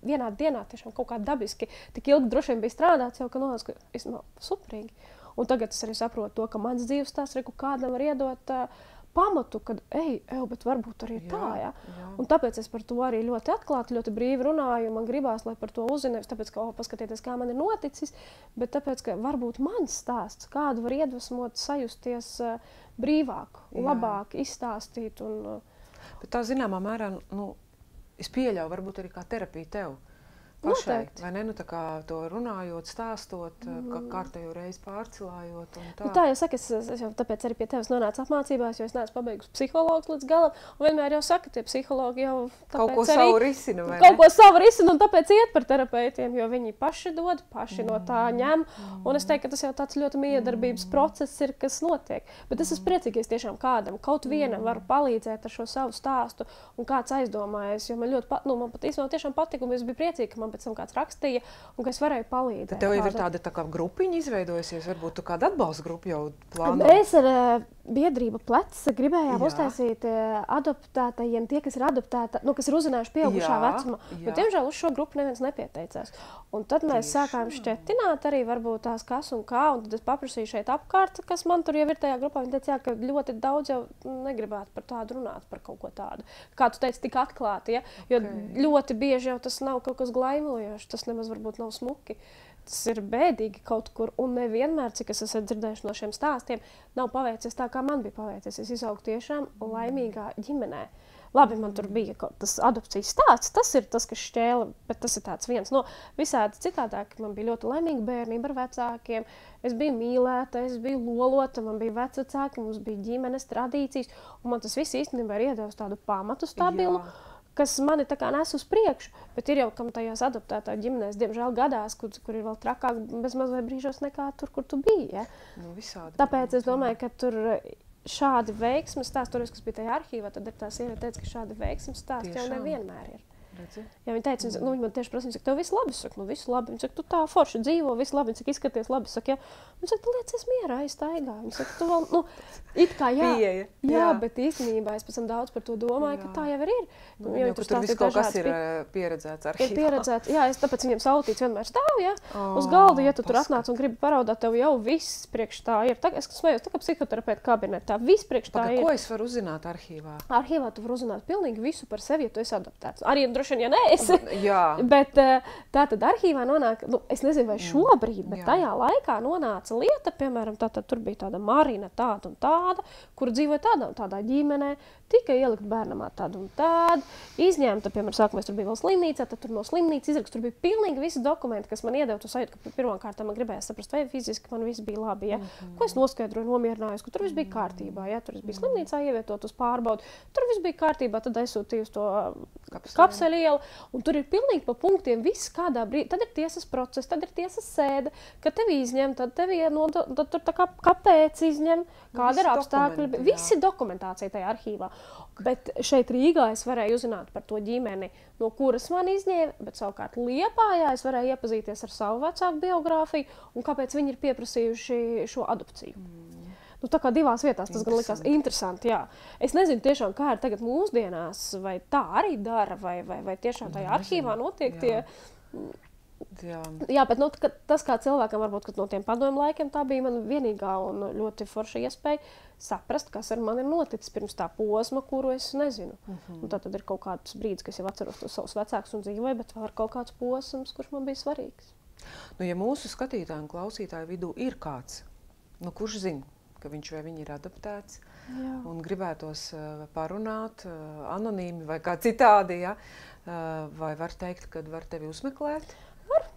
vienā dienā tiešām kaut kā dabiski tik ilgi droši vien bija strādāts, jau ka nolās, ka es superīgi. Un tagad es arī saprotu to, ka mans dzīves tās kādam var iedot pamatu, kad, bet varbūt arī tā, ja? Un tāpēc es par to arī ļoti atklāti, ļoti brīvi runāju, man gribās, lai par to uzzinātu, tāpēc, ka, paskatieties, kā man ir noticis, bet tāpēc, ka varbūt mans stāsts kādu var iedvesmot, sajusties brīvāk, labāk izstāstīt. Bet tā zināmā mērā, es pieļauju, varbūt arī kā terapija tev. pašai, Noteikti. vai ne? Nu, tā kā to runājot, stāstot, kārtējo reizi pārcilājot un tā. Nu, tā jau saka, es jau tāpēc arī pie tevis nonācu apmācībās, jo es neesmu pabeigusi psihologs līdz galam. Un vienmēr jau saka, tie psihologi jau kaut ko savu risina, vai ne? Kaut ko savu risina, un tāpēc iet par terapeitiem, jo viņi paši dod, paši no tā ņem. Un es teiktu, ka tas jau tāds ļoti miedarbības process ir, kas notiek. Bet es esmu priecīga, ja es tiešām kādam, kaut vienam varu palīdzēt ar šo savu stāstu, un kāds aizdomājas, jo man ļoti, man pat īstenībā tiešām patika, un es biju priecīga, ka man pēc tam kāds rakstīja, un ka es varēju palīdzēt. Tad tev jau ir tāda tā kā grupiņa izveidojusies, varbūt tu kādu atbalsta grupu jau plāno? Mēs ar biedrību Plecs gribējām uztaisīt adoptētajiem, tie, kas ir adoptēti, kas ir uzzinājuši pieaugušā vecumā. Bet, diemžēl, uz šo grupu neviens nepieteicās. Un tad mēs sākām šķetināt arī varbūt tās kas un kā, un tad es paprasīju šeit apkārt, kas man tur jau ir tajā grupā. Viņi teica, jā, ka ļoti daudz jau negribētu par tādu runāt, par kaut ko tādu. Kā tu teici, tik atklāti, ja? Jo ļoti bieži jau tas nav kaut kas glaimojošs, tas nemaz varbūt nav smuki. Tas ir bēdīgi kaut kur, un nevienmēr, cik es esmu dzirdējuši no šiem stāstiem, nav paveicies tā, kā man bija paveicies. Es izaugu tiešām laimīgā ģimenē. Labi, man tur bija tas adopcijas stāsts, tas ir tas, kas šķēla, bet tas ir tāds viens no visādi citādāk. Man bija ļoti laimīga bērnība ar vecākiem, es biju mīlēta, es biju lolota, man bija vecvecāki, mums bija ģimenes tradīcijas, un man tas viss īstenībā ir iedevis tādu pamatu stabilu. Kas mani tā kā nes uz priekšu, bet ir jau kam tajās adoptētā ģimenēs, diemžēl gadās, kur ir vēl trakāk bezmaz vai brīžos nekā tur, kur tu biji. Ja? Nu, visādi. Tāpēc es domāju, ka tur šādi veiksmes stāsti, toreiz, kas bija tajā arhīvā, tad ir tā sieviete teica, ka šādi veiksmes stāsti jau nevienmēr ir. Ja viņi teica, viņi man tieši prasa, tev viss labi, es saku, nu viss labi, viņi saka, tu tā forši dzīvo, viss labi, viņi saka, izskaties labi, saka, jā, viņi saka, tu liecies mierā, aiztaigā, viņi saka, tu vēl, it kā jā, bet īstenībā es pēc tam daudz par to domāju, ka tā jau ir. Jo tur viss kaut kas ir pieredzēts arhīvā. Ir pieredzēts, jā, es tāpēc viņiem sautīts vienmēr stāv, jā, uz galda, ja tu tur atnāc un gribi paraudāt, tev jau viss priekš tā ir. Es smējos, tā kā psihoterapeita kabinetā, viss priekš tā ir. Ko es varu uzzināt arhīvā? Arhīvā tu vari uzzināt pilnīgi visu par sevi, ja tu esi adoptēts. Arī droši vien, ja neesi. Jā. Bet tā tad arhīvā nonāk, es nezinu, vai šobrīd, bet tajā laikā nonāca lieta, piemēram, tur bija tāda Marina tāda un tāda, kur dzīvoja tādā un tādā ģimenē, tika ielikt bērnamā tāda un tāda, izņemta, piemēram, sākumais tur bija vēl slimnīcā, tad tur no slimnīcas izrakst, tur bija pilnīgi visi dokumenti, kas man iedeva to sajūtu, ka pirmkārt man gribējās saprast, vai fiziski man viss bija labi, ja? Ko es noskaidroju, nomierinājos, ka tur viss bija kārtībā, ja? Tur es biju slimnīcā ievietot uz pārbaudu, tur viss bija kārtībā, tad aizsūtīju uz to kapseļu ielu, un tur ir pilnīgi pa punktiem viss kādā brīdī. Tad ir tiesas process, tad ir tiesas sēde, kad tevi izņem, tad tevi tad tur tā kā kāpēc izņem, kāda ir apstākļi. Visi dokumentācija tajā arhīvā. Bet šeit Rīgā es varēju uzzināt par to ģimeni, no kuras man izņēma, bet savukārt Liepājā es varēju iepazīties ar savu vecāku biogrāfiju un kāpēc viņi ir pieprasījuši šo adopciju. Tā kā divās vietās tas gan likās interesanti, jā. Es nezinu tiešām, kā ir tagad mūsdienās, vai tā arī dara, vai tiešām tajā arhīvā notiek tie... Jā, bet tas kā cilvēkam varbūt, ka no tiem padomju laikiem tā bija man vienīgā un ļoti forša iespēja saprast, kas ar mani ir noticis pirms tā posma, kuru es nezinu. Un tad ir kaut kāds brīdis, ka es jau atceros tos savus vecākus un dzīvoju, bet vēl ir kaut kāds posms, kurš man bija svarīgs. Ja mūsu skatītāju un klausītāju vidū ir kāds, kurš zina, ka viņš vai viņa ir adoptēts, un gribētos parunāt anonīmi vai kā citādi, ja? Vai var teikt, kad var tevi uzmeklēt?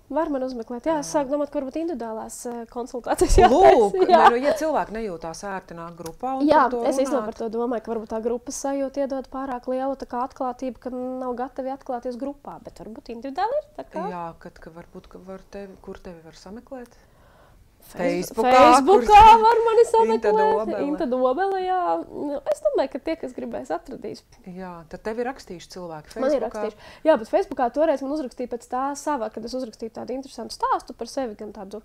Var man uzmeklēt. Jā, es sāku domāt, ka varbūt individuālās konsultācijas Lūk, ja cilvēki nejūtās ērti nāk grupā un par to runāt. Jā, es īstenībā par to domāju, ka varbūt tā grupas sajūta iedod pārāk lielu tā kā atklātību, ka nav gatavi atklāties grupā, bet varbūt individuāli ir tā kā. Jā, kad varbūt, ka var kur tevi var sameklēt? Facebookā var mani sameklēt. Inta Dobele, jā. Es domāju, ka tie, kas gribēs, atradīs. Jā, tad tevi rakstījuši cilvēki Facebookā. Man ir rakstījuši. Jā, bet Facebookā toreiz man uzrakstīja pēc tā sava, kad es uzrakstīju tādu interesantu stāstu par sevi, gan tādu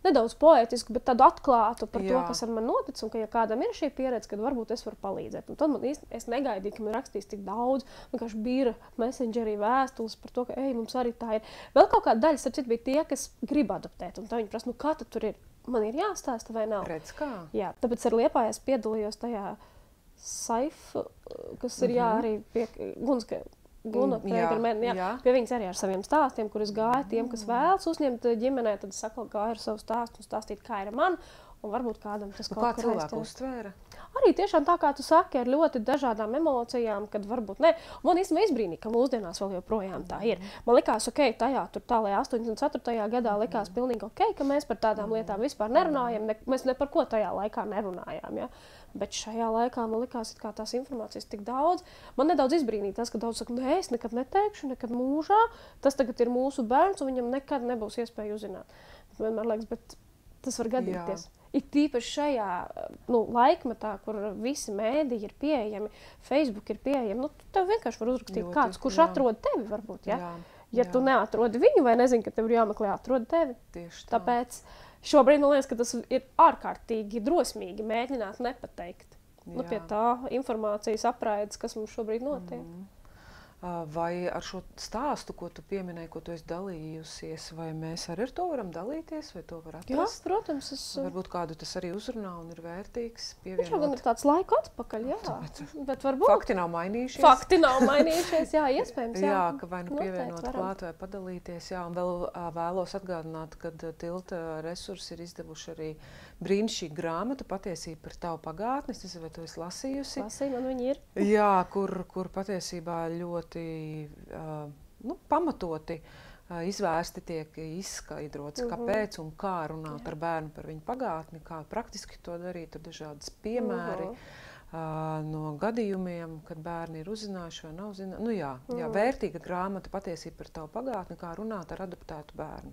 nedaudz poētisku, bet tādu atklātu par to, kas ar mani notic, un ka ja kādam ir šī pieredze, kad varbūt es varu palīdzēt. Un tad man es negaidīju, ka man rakstīs tik daudz, vienkārši bija messengerī vēstules par to, ka, mums arī tā ir. Vēl kaut kāda daļa, starp citu, bija tie, kas grib adoptēt, un tā viņi prasa, kā tad tur ir? Man ir jāstāsta vai nav? Redz kā? Jā, tāpēc ar Liepāju es piedalījos tajā Saifu, kas ir arī pie Guna Freigermena, pie viņas arī ar saviem stāstiem, kur es gāju tiem, kas vēlas uzņemt ģimenē, tad es gāju ar savu stāstu un stāstīt, kā ir man, un varbūt kādam tas kaut kā cilvēku uztvēra? arī tiešām tā, kā tu saki, ar ļoti dažādām emocijām, kad varbūt ne. Man īstenībā izbrīnīja, ka mūsdienās vēl joprojām tā ir. Man likās, ok, tajā tur tālajā 84. gadā likās pilnīgi ok, ka mēs par tādām lietām vispār nerunājam, mēs ne par ko tajā laikā nerunājām, ja. Bet šajā laikā man likās, ka tās informācijas tik daudz. Man nedaudz izbrīnīja tas, ka daudz saka, nē, es nekad neteikšu, nekad mūžā. Tas tagad ir mūsu bērns, un viņam nekad nebūs iespēja uzzināt. Bet vienmēr liekas, bet tas var gadīties. Ir tīpaši šajā laikmetā, kur visi mēdīji ir pieejami, Facebook ir pieejami. Nu, tev vienkārši var uzrakstīt kāds, kurš atrod tevi varbūt, ja? Ja tu neatrodi viņu vai nezini, ka tev ir jāmeklē atrod tevi. Tieši tā. Tāpēc šobrīd man liekas, ka tas ir ārkārtīgi drosmīgi mēģināt nepateikt. Nu, pie tā informācijas apraides, kas mums šobrīd notiek. Vai ar šo stāstu, ko tu pieminēji, ko tu esi dalījusies, vai mēs arī ar to varam dalīties, vai to var atrast? Jā, protams. Varbūt kādu tas arī uzrunā un ir vērtīgs Viņš jau gan ir tāds laiku atpakaļ, jā. Bet varbūt. Fakti nav mainījušies. Fakti nav mainījušies, jā, iespējams. Jā, ka vai nu pievienot klāt vai padalīties. Jā, un vēl vēlos atgādināt, ka Tilta resursi ir izdevuši arī brīnišķīgu grāmatu Patiesība par tavu pagātni. Es nezinu, vai tu esi lasījusi. Lasīju, man viņi ir. Jā, kur patiesībā ļoti pamatoti izvērsti tiek izskaidrots, kāpēc un kā runāt ar bērnu par viņu pagātni, kā praktiski to darīt. Tur dažādas piemēri no gadījumiem, kad bērni ir uzzinājuši vai nav uzzinājuši. Nu jā, vērtīga grāmata Patiesība par tavu pagātni, kā runāt ar adoptētu bērnu.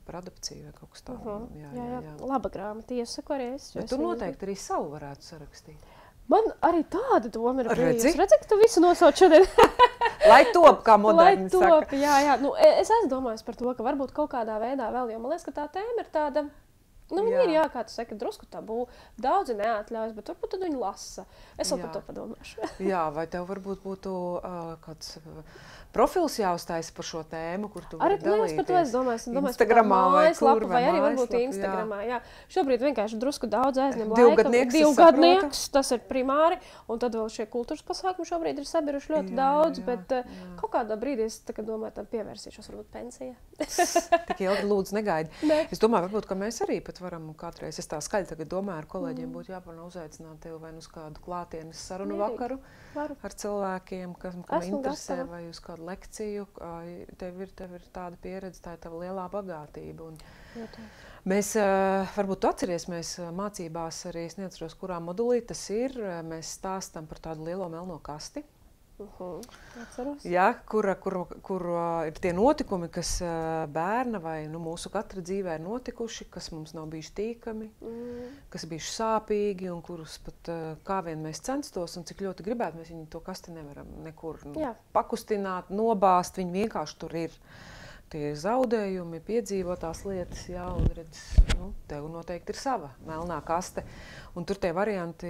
Par adopciju vai kaut kas tādu. Jā. Laba grāmata, iesaku arī es. Bet tu noteikti arī savu varētu sarakstīt. Man arī tāda doma ir bijusi. Redzi, ka tu visu nosauc šodien. Lai top, kā moderni saka. Lai top, jā. Nu, es esmu domājis par to, ka varbūt kaut kādā veidā vēl, jo man liekas, ka tā tēma ir tāda, nu, viņa ir, kā tu saki, drusku tabū. Daudzi neatļaujas, bet varbūt tad viņi lasa. Es vēl par to padomāšu. Jā, vai tev varbūt būtu kāds profils jāuztaisa par šo tēmu, kur tu vari dalīties? Arī par to es domāju. Instagramā vai kur, vai arī varbūt Instagramā, jā. Šobrīd vienkārši drusku daudz aizņem laika. Divgadnieks, tas ir primāri, un tad vēl šie kultūras pasākumi šobrīd ir sabiruši ļoti daudz, bet kaut kādā brīdī es domāju, tam pievērsīšos varbūt pensijā. Tik ilgi lūdzu negaidi. Es domāju, varbūt, ka mēs arī pat varam kādreiz, es tā skaļi tagad domāju, ar kolēģiem būtu jāparunā uzaicināt tevi vai uz kādu klātienes sarunu vakaru ar cilvēkiem, kam interesē vai uz kādu lekciju. Tev ir tāda pieredze, tā ir tava lielā bagātība. Mēs, varbūt tu atceries, mēs mācībās arī, es neatceros, kurā modulī tas ir, mēs stāstam par tādu lielo melno kasti. Jā, kur ir tie notikumi, kas bērna vai mūsu katra dzīvē ir notikuši, kas mums nav bijuši tīkami, kas bijuši sāpīgi un kurus pat kā vien mēs censtos un cik ļoti gribētu, mēs viņu to kasti nevaram nekur pakustināt, nobāzt, viņi vienkārši tur ir. Tie zaudējumi, piedzīvotās lietas, jā, un redz, tev noteikti ir sava melnā kaste. Un tur tie varianti,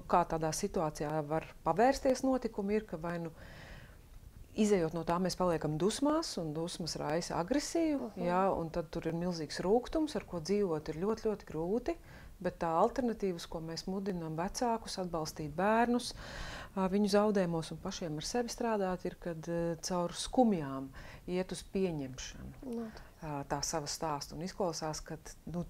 kā tādā situācijā var pavērsties notikumi, ir, ka vai izejot no tā, mēs paliekam dusmās, un dusmas raisa agresiju, jā, un tad tur ir milzīgs rūgtums, ar ko dzīvot ir ļoti, ļoti grūti. Bet tā alternatīvas, ko mēs mudinām vecākus, atbalstīt bērnus, viņu zaudējumos un pašiem ar sevi strādāt, ir, kad caur skumjām iet uz pieņemšanu tā sava stāstu un izklausās, ka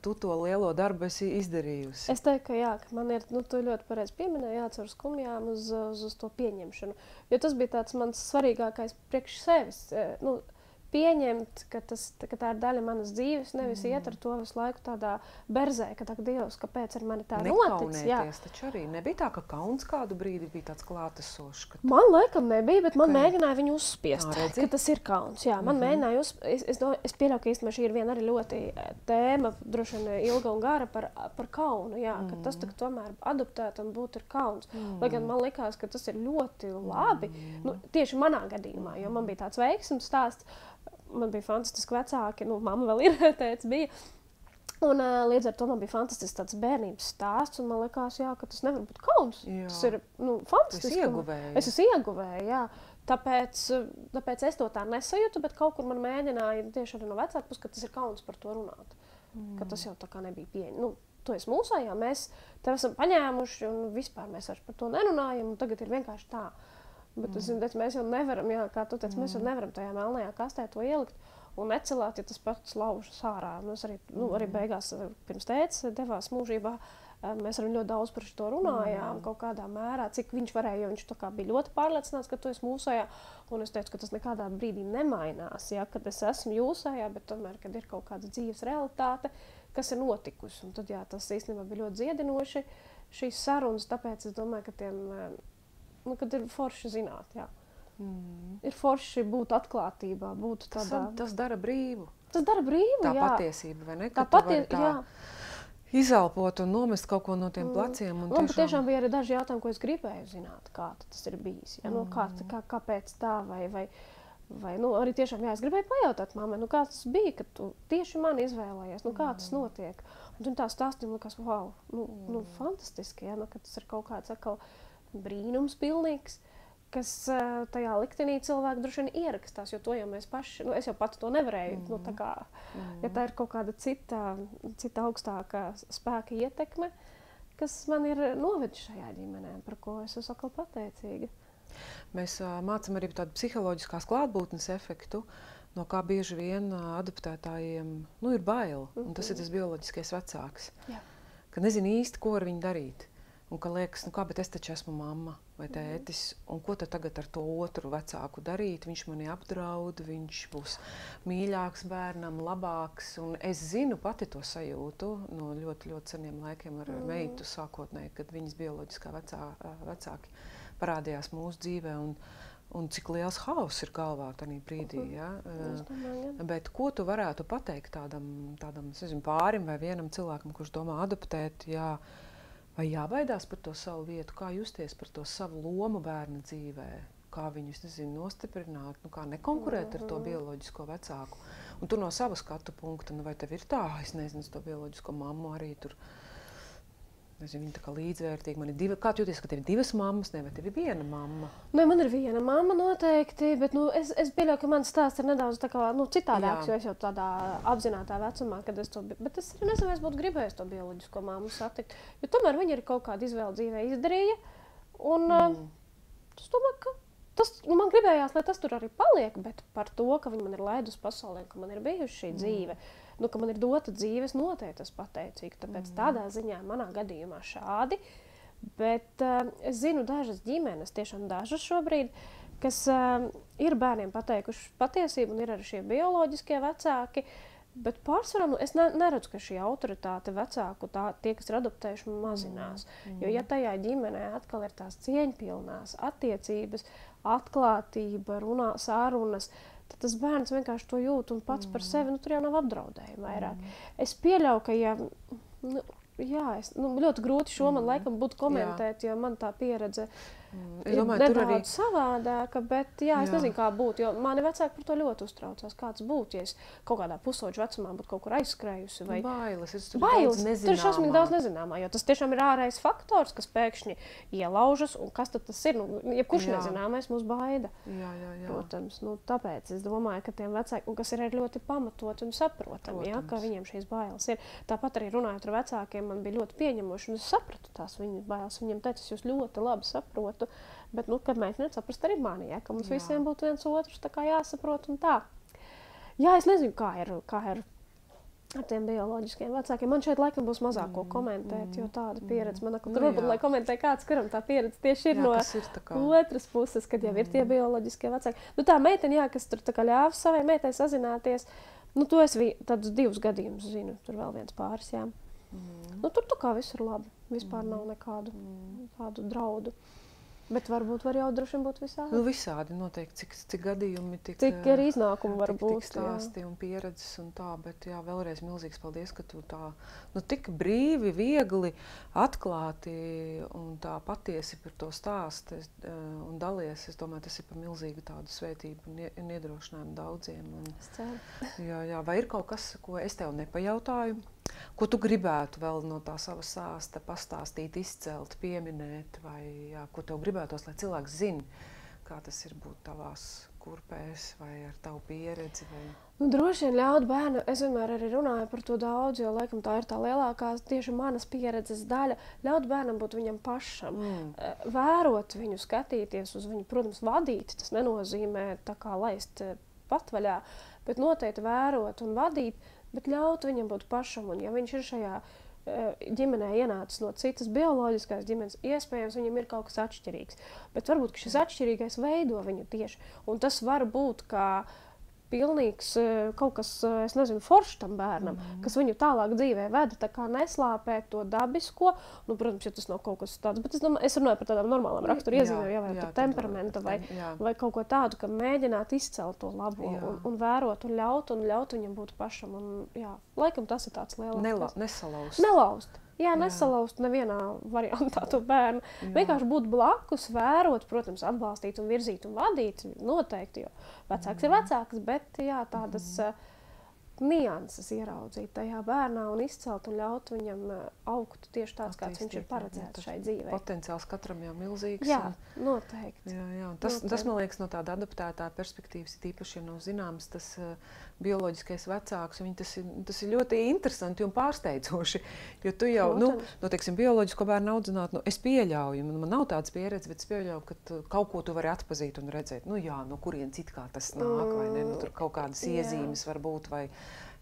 tu to lielo darbu esi izdarījusi. Es teiktu, ka jā, ka man ir, tu ļoti pareizi pieminēji, caur skumjām uz to pieņemšanu, jo tas bija tāds mans svarīgākais priekš sevis, pieņemt, ka tā ir daļa manas dzīves, nevis iet ar to visu laiku tādā berzē, ka Dievs, kāpēc ar mani tā noticis. Nekaunēties, taču arī nebija tā, ka kauns kādu brīdi bija tāds klātesošs. Man laikam nebija, bet man mēģināja viņu uzspiest, ka tas ir kauns. Jā, man mēģināja es pieļauju, ka īstenībā šī ir viena arī ļoti tēma, droši vien ilga un gara par kaunu, jā, ka tas tomēr adoptētam būtu ir kauns. Lai gan man likās, ka tas ir ļoti labi, tieši manā gadījumā, jo man bija tāds veiksmes stāsts. Man bija fantastiski vecāki, mamma vēl ir, tētis bija. Un līdz ar to man bija fantastisks tāds bērnības stāsts, un man likās, jā, ka tas nevar būt kauns. Jā. Tas ir fantastiski. Es esmu ieguvēja, jā. Tāpēc es to tā nesajūtu, bet kaut kur man mēģināja tieši arī no vecāku puses, ka tas ir kauns par to runāt. Ka tas jau tā kā nebija pieņemts. Tu esi mūsējā, mēs tev esam paņēmuši, un vispār mēs vairs par to nerunājam, un tagad ir vienkārši tā. Bet mēs jau nevaram, kā tu teici, mēs jau nevaram tajā melnajā kastē to ielikt un necelāt, ja tas pats laužas ārā. Es arī beigās, pirms tētis devās mūžībā, Mēs ar viņu ļoti daudz par šo runājām, kaut kādā mērā, cik viņš varēja, jo viņš tā kā bija ļoti pārliecināts, ka tu esi mūsējā, un es teicu, ka tas nekādā brīdī nemainās, ja, kad es esmu jūsējā, bet tomēr, kad ir kaut kāda dzīves realitāte, kas ir notikusi, un tad, jā, tas īstenībā bija ļoti dziedinoši šīs sarunas, tāpēc es domāju, ka tiem, kad ir forši zināt, jā. Ir forši būt atklātībā, būt tādā... Tas dara brīvu. Tas dara brīvu, tā jā. Tā patiesība, vai ne? Ka tu vari tā... jā. Izelpot un nomest kaut ko no tiem pleciem. Un tiešām bija arī daži jautājumi, ko es gribēju zināt, kā tas ir bijis. Ja? Kāpēc tā? Vai arī tiešām, jā, es gribēju pajautāt mammai, kā tas bija, ka tu tieši mani izvēlējies, kā tas notiek. Un viņa tā stāstīja, likās, wow, fantastiski, ja? Ka tas ir kaut kāds atkal brīnums pilnīgs, kas tajā liktenī cilvēki droši vien ierakstās, jo to jau mēs paši, es jau pati to nevarēju, tā kā, ja tā ir kaut kāda cita augstākā spēka ietekme, kas man ir novedis šajā ģimenē, par ko es esmu atkal pateicīga. Mēs mācam arī tādu psiholoģiskās klātbūtnes efektu, no kā bieži vien adoptētājiem ir bail, un tas ir tas bioloģiskais vecāks, ka nezinu īsti, ko ar viņu darīt. Un ka liekas, bet es taču esmu mamma vai tētis, un ko tad tagad ar to otru vecāku darīt? Viņš mani apdraud, viņš būs mīļāks bērnam, labāks, un es zinu pati to sajūtu no ļoti, ļoti seniem laikiem ar meitu sākotnēji, kad viņas bioloģiskā vecāki parādījās mūsu dzīvē, un cik liels hauss ir galvā tajā brīdī. Ja? Bet ko tu varētu pateikt tādam pārim vai vienam cilvēkam, kurš domā adoptēt, vai jābaidās par to savu vietu, kā justies par to savu lomu bērna dzīvē, kā viņus, nostiprināt, kā nekonkurēt ar to bioloģisko vecāku. Un tu no sava skatu punkta, vai tev ir tā, es nezinu, to bioloģisko mammu arī tur, viņa tā kā līdzvērtīga. Man ir kā tu jūties, ka tev ir divas mammas, vai tev ir viena mamma? Nē, man ir viena mamma noteikti, bet es pieļauju, ka mans stāsts ir nedaudz tā kā, citādāks, jo es jau tādā apzinātā vecumā, kad es to biju. Bet es arī nezinu, vai es būtu gribējis to bioloģisko mammu satikt, jo tomēr viņa ir kaut kādu izvēli dzīvē izdarīja, un es domāju, ka man gribējās, lai tas tur arī paliek, bet par to, ka viņa man ir laidusi pasaulē, ka man ir bijusi šī dzīve, ka man ir dota dzīve, es noteikti esmu pateicīga. Tāpēc tādā ziņā manā gadījumā šādi. Bet es zinu dažas ģimenes, tiešām dažas šobrīd, kas ir bērniem pateikuši patiesību un ir arī šie bioloģiskie vecāki. Bet pārsvarā es neredzu, ka šī autoritāte vecāku, tie, kas ir adoptējuši, mazinās. Jo ja tajā ģimenē atkal ir tās cieņpilnās attiecības, atklātība, sarunas, tad tas bērns vienkārši to jūt un pats par sevi, tur jau nav apdraudējumi vairāk. Es pieļauju, ka ļoti grūti šo man laikam būtu komentēt, jo man tā pieredze ir nedaudz savādāka, bet es nezinu, kā būtu, jo mani vecāki par to ļoti uztraucās, kāds būtu, ja es kaut kādā pusauģu vecumā būtu kaut kur aizskrējusi. Vai... Bailes, tur ir šausmīgi daudz nezināmā, jo tas tiešām ir ārējais faktors, kas pēkšņi ielaužas, un kas tad tas ir? Jebkurš nezināmais mūs baida. Protams, tāpēc es domāju, ka tiem vecākiem, kas ir ļoti pamatot un saprotami, ka viņiem šīs bailes ir. Tāpat arī runājot ar vecākiem, man bija ļoti pieņemoši, un es sapratu tās viņu bailes. Viņiem teica, es jūs ļoti labi saprotu. Bet, kad mēs saprast arī mani, ka mums visiem būtu viens otrs tā kā jāsaprot un tā. Jā, es nezinu, kā ir ar tiem bioloģiskiem vecākiem. Man šeit laikam būs mazāk ko komentēt, jo tāda pieredze man atkal varbūt, lai komentē kāds, kuram tā pieredze tieši ir no otras puses, kad jau ir tie bioloģiskie vecāki. Tā meitene, kas tur tā kā ļāva savai meitai sazināties, to es tādus 2 gadījumus zinu, tur vēl viens pāris, jā. Tur tā kā viss ir labi, vispār nav nekādu draudu. Bet varbūt var jau droši vien būt visādi. Visādi noteikti, cik gadījumi, cik ir iznākumi var būt. Tik stāsti un pieredzes un tā, bet vēlreiz milzīgs paldies, ka tu tā, tik brīvi, viegli, atklāti un tā patiesi par to stāsti un dalies. Es domāju, tas ir par milzīgu tādu svētību un iedrošinājumu daudziem. Es ceru. Jā, vai ir kaut kas, ko es tev nepajautāju? Ko tu gribētu vēl no tā sava stāsta pastāstīt, izcelt, pieminēt, vai ko tev gribētos, lai cilvēks zina, kā tas ir būt tavās kurpēs vai ar tavu pieredzi? Vai... Droši vien ļaut bērnu, es vienmēr arī runāju par to daudz, jo laikam tā ir tā lielākā tieši manas pieredzes daļa. Ļaut bērnam būt viņam pašam, vērot viņu, skatīties uz viņu, protams, vadīt, tas nenozīmē tā kā laist patvaļā, bet noteikti vērot un vadīt, bet ļaut viņam būt pašam, un ja viņš ir šajā ģimenē ienācis no citas bioloģiskās ģimenes, iespējams, viņam ir kaut kas atšķirīgs. Bet varbūt, ka šis atšķirīgais veido viņu tieši. Un tas var būt kā pilnīgs kaut kas, es nezinu, foršs tam bērnam, kas viņu tālāk dzīvē veda, tā kā neslāpēt to dabisko. Nu, protams, ja tas nav kaut kas tāds, bet es runāju par tādām normālām raksturu iezīmēm, vai par temperamenta, vai kaut ko tādu, ka mēģināt izcelt to labo un vērot un ļaut viņam būt pašam. Un, jā, laikam tas ir tāds lielāks. Nelauzt. Jā, nesalauzt nevienā variantā to bērnu. Vienkārši būt blakus, vērot, protams, atbalstīt un virzīt un vadīt noteikti, jo vecāks ir vecāks, bet jā, tādas nianses ieraudzīt tajā bērnā un izcelt un ļaut viņam augt tieši tāds, kāds viņš ir paredzēts šai dzīvei. Potenciāls katram jau milzīgs. Jā, noteikti. Jā. Tas, man liekas, no tāda adaptētā perspektīvas, īpaši, ja nav zināms, tas bioloģiskais vecāks, tas ir ļoti interesanti un pārsteidzoši, jo tu jau, teiksim, bioloģisko bērnu audzināt, es pieļauju, man nav tādas pieredzes, bet es pieļauju, ka kaut ko tu vari atpazīt un redzēt, no kurienes it kā tas nāk, vai ne, tur kaut kādas iezīmes var būt, vai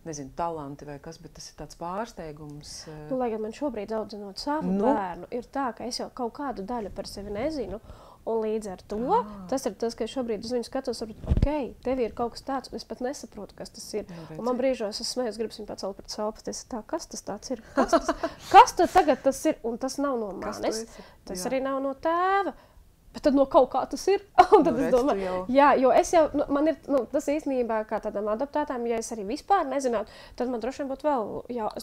nezinu, talanti vai kas, bet tas ir tāds pārsteigums. Lai gan man šobrīd audzinot savu bērnu, ir tā, ka es jau kaut kādu daļu par sevi nezinu, un līdz ar to tas ir tas, ka šobrīd uz viņu skatos, tev ir kaut kas tāds, un es pat nesaprotu, kas tas ir. Un man brīžos es smējos, gribas viņu pacelt pret savu, es tā, kas tas tāds ir? Kas tad tagad tas ir? Un tas nav no manis, tas arī nav no tēva. Bet tad no kaut kā tas ir. Un tad es domāju, jo es jau, man ir, tas īstenībā kā tādām adaptētām, ja es arī vispār nezinātu, tad man droši vien būtu vēl,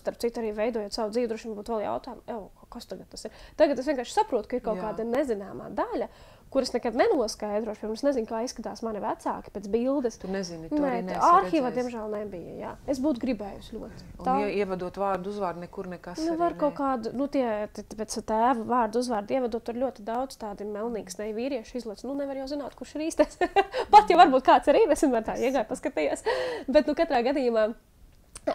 starp citu arī veidojot savu dzīvi, droši vien būtu vēl jautājumi, kas tagad tas ir? Tagad es vienkārši saprotu, ka ir kaut kāda nezināmā daļa, kuras nekad nenoskaidrošu, pirms nezinu, kā izskatās mani vecāki pēc bildes. Tu nezini, tu arī neesi arhīvā, redzējis. Diemžēl, nebija, jā. Es būtu gribējusi ļoti. Un ievadot vārdu uzvārdu, nekur nekas arī var kaut kādu, pēc tēva vārdu uzvārdu ievadot, tur ļoti daudz tādi melnīksnēji vīrieši izlec. Nevar jau zināt, kurš ir īstais. Pat jau varbūt kāds arī, es vienmēr tā iegāju paskatījos. Bet, katrā gadījumā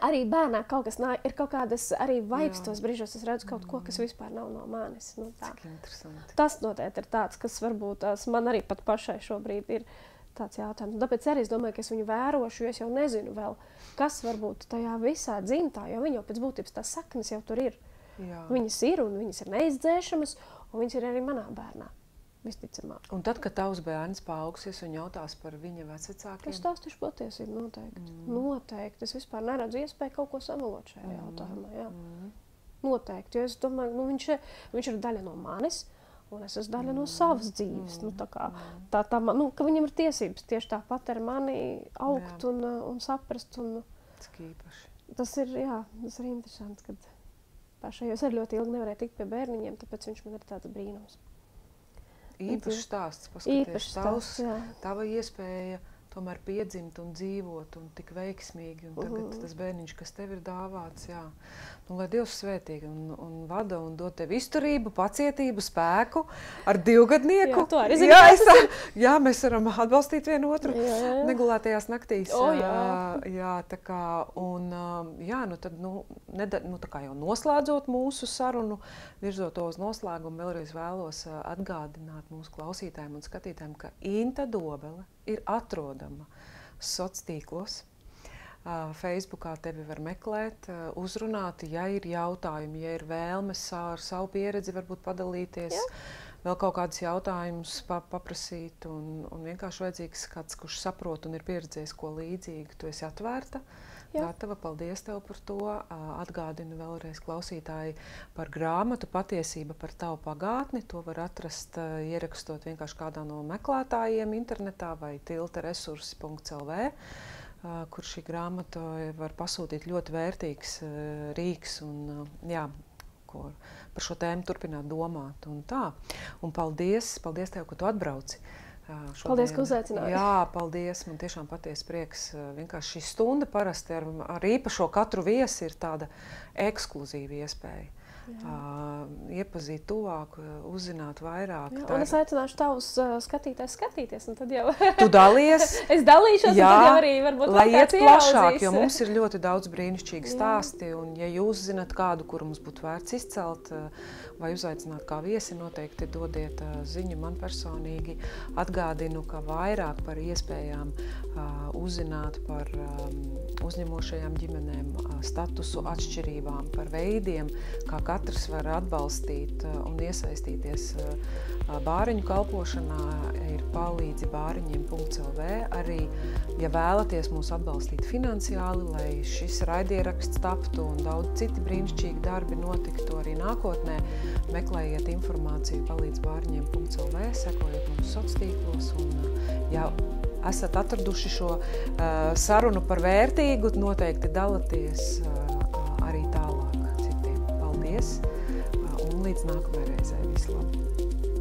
arī bērnā kaut kas ir kaut kādas arī vibes tos brīžos, es redzu kaut ko, kas vispār nav no manis. Cik interesanti. Tas noteikti ir tāds, kas varbūt man arī pat pašai šobrīd ir tāds jautājums. Tāpēc arī es domāju, ka es viņu vērošu, jo es jau nezinu vēl, kas varbūt tajā visā dzimtā, jo viņi jau pēc būtības tās saknes jau tur ir. Jā. Viņas ir un viņas ir neizdzēšamas, un viņas ir arī manā bērnā. Visticamāk. Un tad, kad tavs bērns paaugsies un jautās par viņa vecvecākiem? Es stāstīšu patiesību noteikti. Noteikti. Es vispār neredzu iespēju kaut ko samalot šajā jautājumā. Jā. Noteikti. Jo es domāju, viņš ir daļa no manis, un es esmu daļa no savas dzīves. Ka viņam ir tiesības tieši tāpat ar mani augt un saprast. Cik īpaši. Tas ir interesanti, kad pašai es arī ļoti ilgi nevarēju tikt pie bērniņiem, tāpēc viņš man ir tāds brīnums. Īpašs stāsts, paskaties, tava iespēja tomēr piedzimt un dzīvot un tik veiksmīgi, un tagad tas bērniņš, kas tev ir dāvāts, lai Dievs svētīgi un vada un dod tev izturību, pacietību, spēku ar 2-gadnieku. Jā, to arī zinu. Jā, mēs varam atbalstīt vienu otru negulētajās naktīs. Tā kā, un tā kā jau noslēdzot mūsu sarunu, virzot to uz noslēgumu, vēlreiz vēlos atgādināt mūsu klausītājiem un skatītājiem, ka Inta Dobele ir atrodama sociālos tīklos. Facebookā tevi var meklēt, uzrunāt, ja ir jautājumi, ja ir vēlmes ar savu pieredzi varbūt padalīties, vēl kaut kādus jautājumus paprasīt un vienkārši vajadzīgs kāds, kurš saprot un ir pieredzējis ko līdzīgu. Tu esi atvērta, gatava, paldies tev par to. Atgādinu vēlreiz klausītāji par grāmatu Patiesība par tavu pagātni. To var atrast, ierakstot vienkārši kādā no meklētājiem internetā vai tiltaresursi.lv, kur šī grāmata var pasūtīt ļoti vērtīgs rīks un par šo tēmu turpināt domāt. Un paldies tev, ka tu atbrauci. Paldies, ka uzaicināji. Jā, paldies. Man tiešām patiesi prieks. Vienkārši šī stunda parasti ar īpašo katru viesi ir tāda ekskluzīva iespēja. iepazīt tuvāk, uzzināt vairāk. Jā, un es aicināšu tavus skatītājus skatīties, un tad jau tu dalies. Es dalīšos, jā, un tad jau arī varbūt lai iet plašāk, ieraudzīs. Jo mums ir ļoti daudz brīnišķīgi stāsti, un ja jūs zinat kādu, kuru mums būtu vērts izcelt, vai uzaicināt kā viesi, noteikti dodiet ziņu man personīgi. Atgādinu, ka vairāk par iespējām uzzināt par uzņemošajām ģimenēm, statusu atšķirībām, par veidiem, kā katrs var atbalstīt un iesaistīties bāriņu kalpošanā, ir palīdzi bāriņiem.lv. Arī, ja vēlaties mūs atbalstīt finansiāli, lai šis raidieraksts taptu un daudz citi brīnišķīgi darbi notiktu arī nākotnē, meklējiet informāciju palīdzi bāriņiem.lv, sekojiet mums sociālos tīklos un, ja esat atraduši šo sarunu par vērtīgu, noteikti dalaties arī tālāk citiem. Paldies un līdz nākamajai reizei. Visu labu!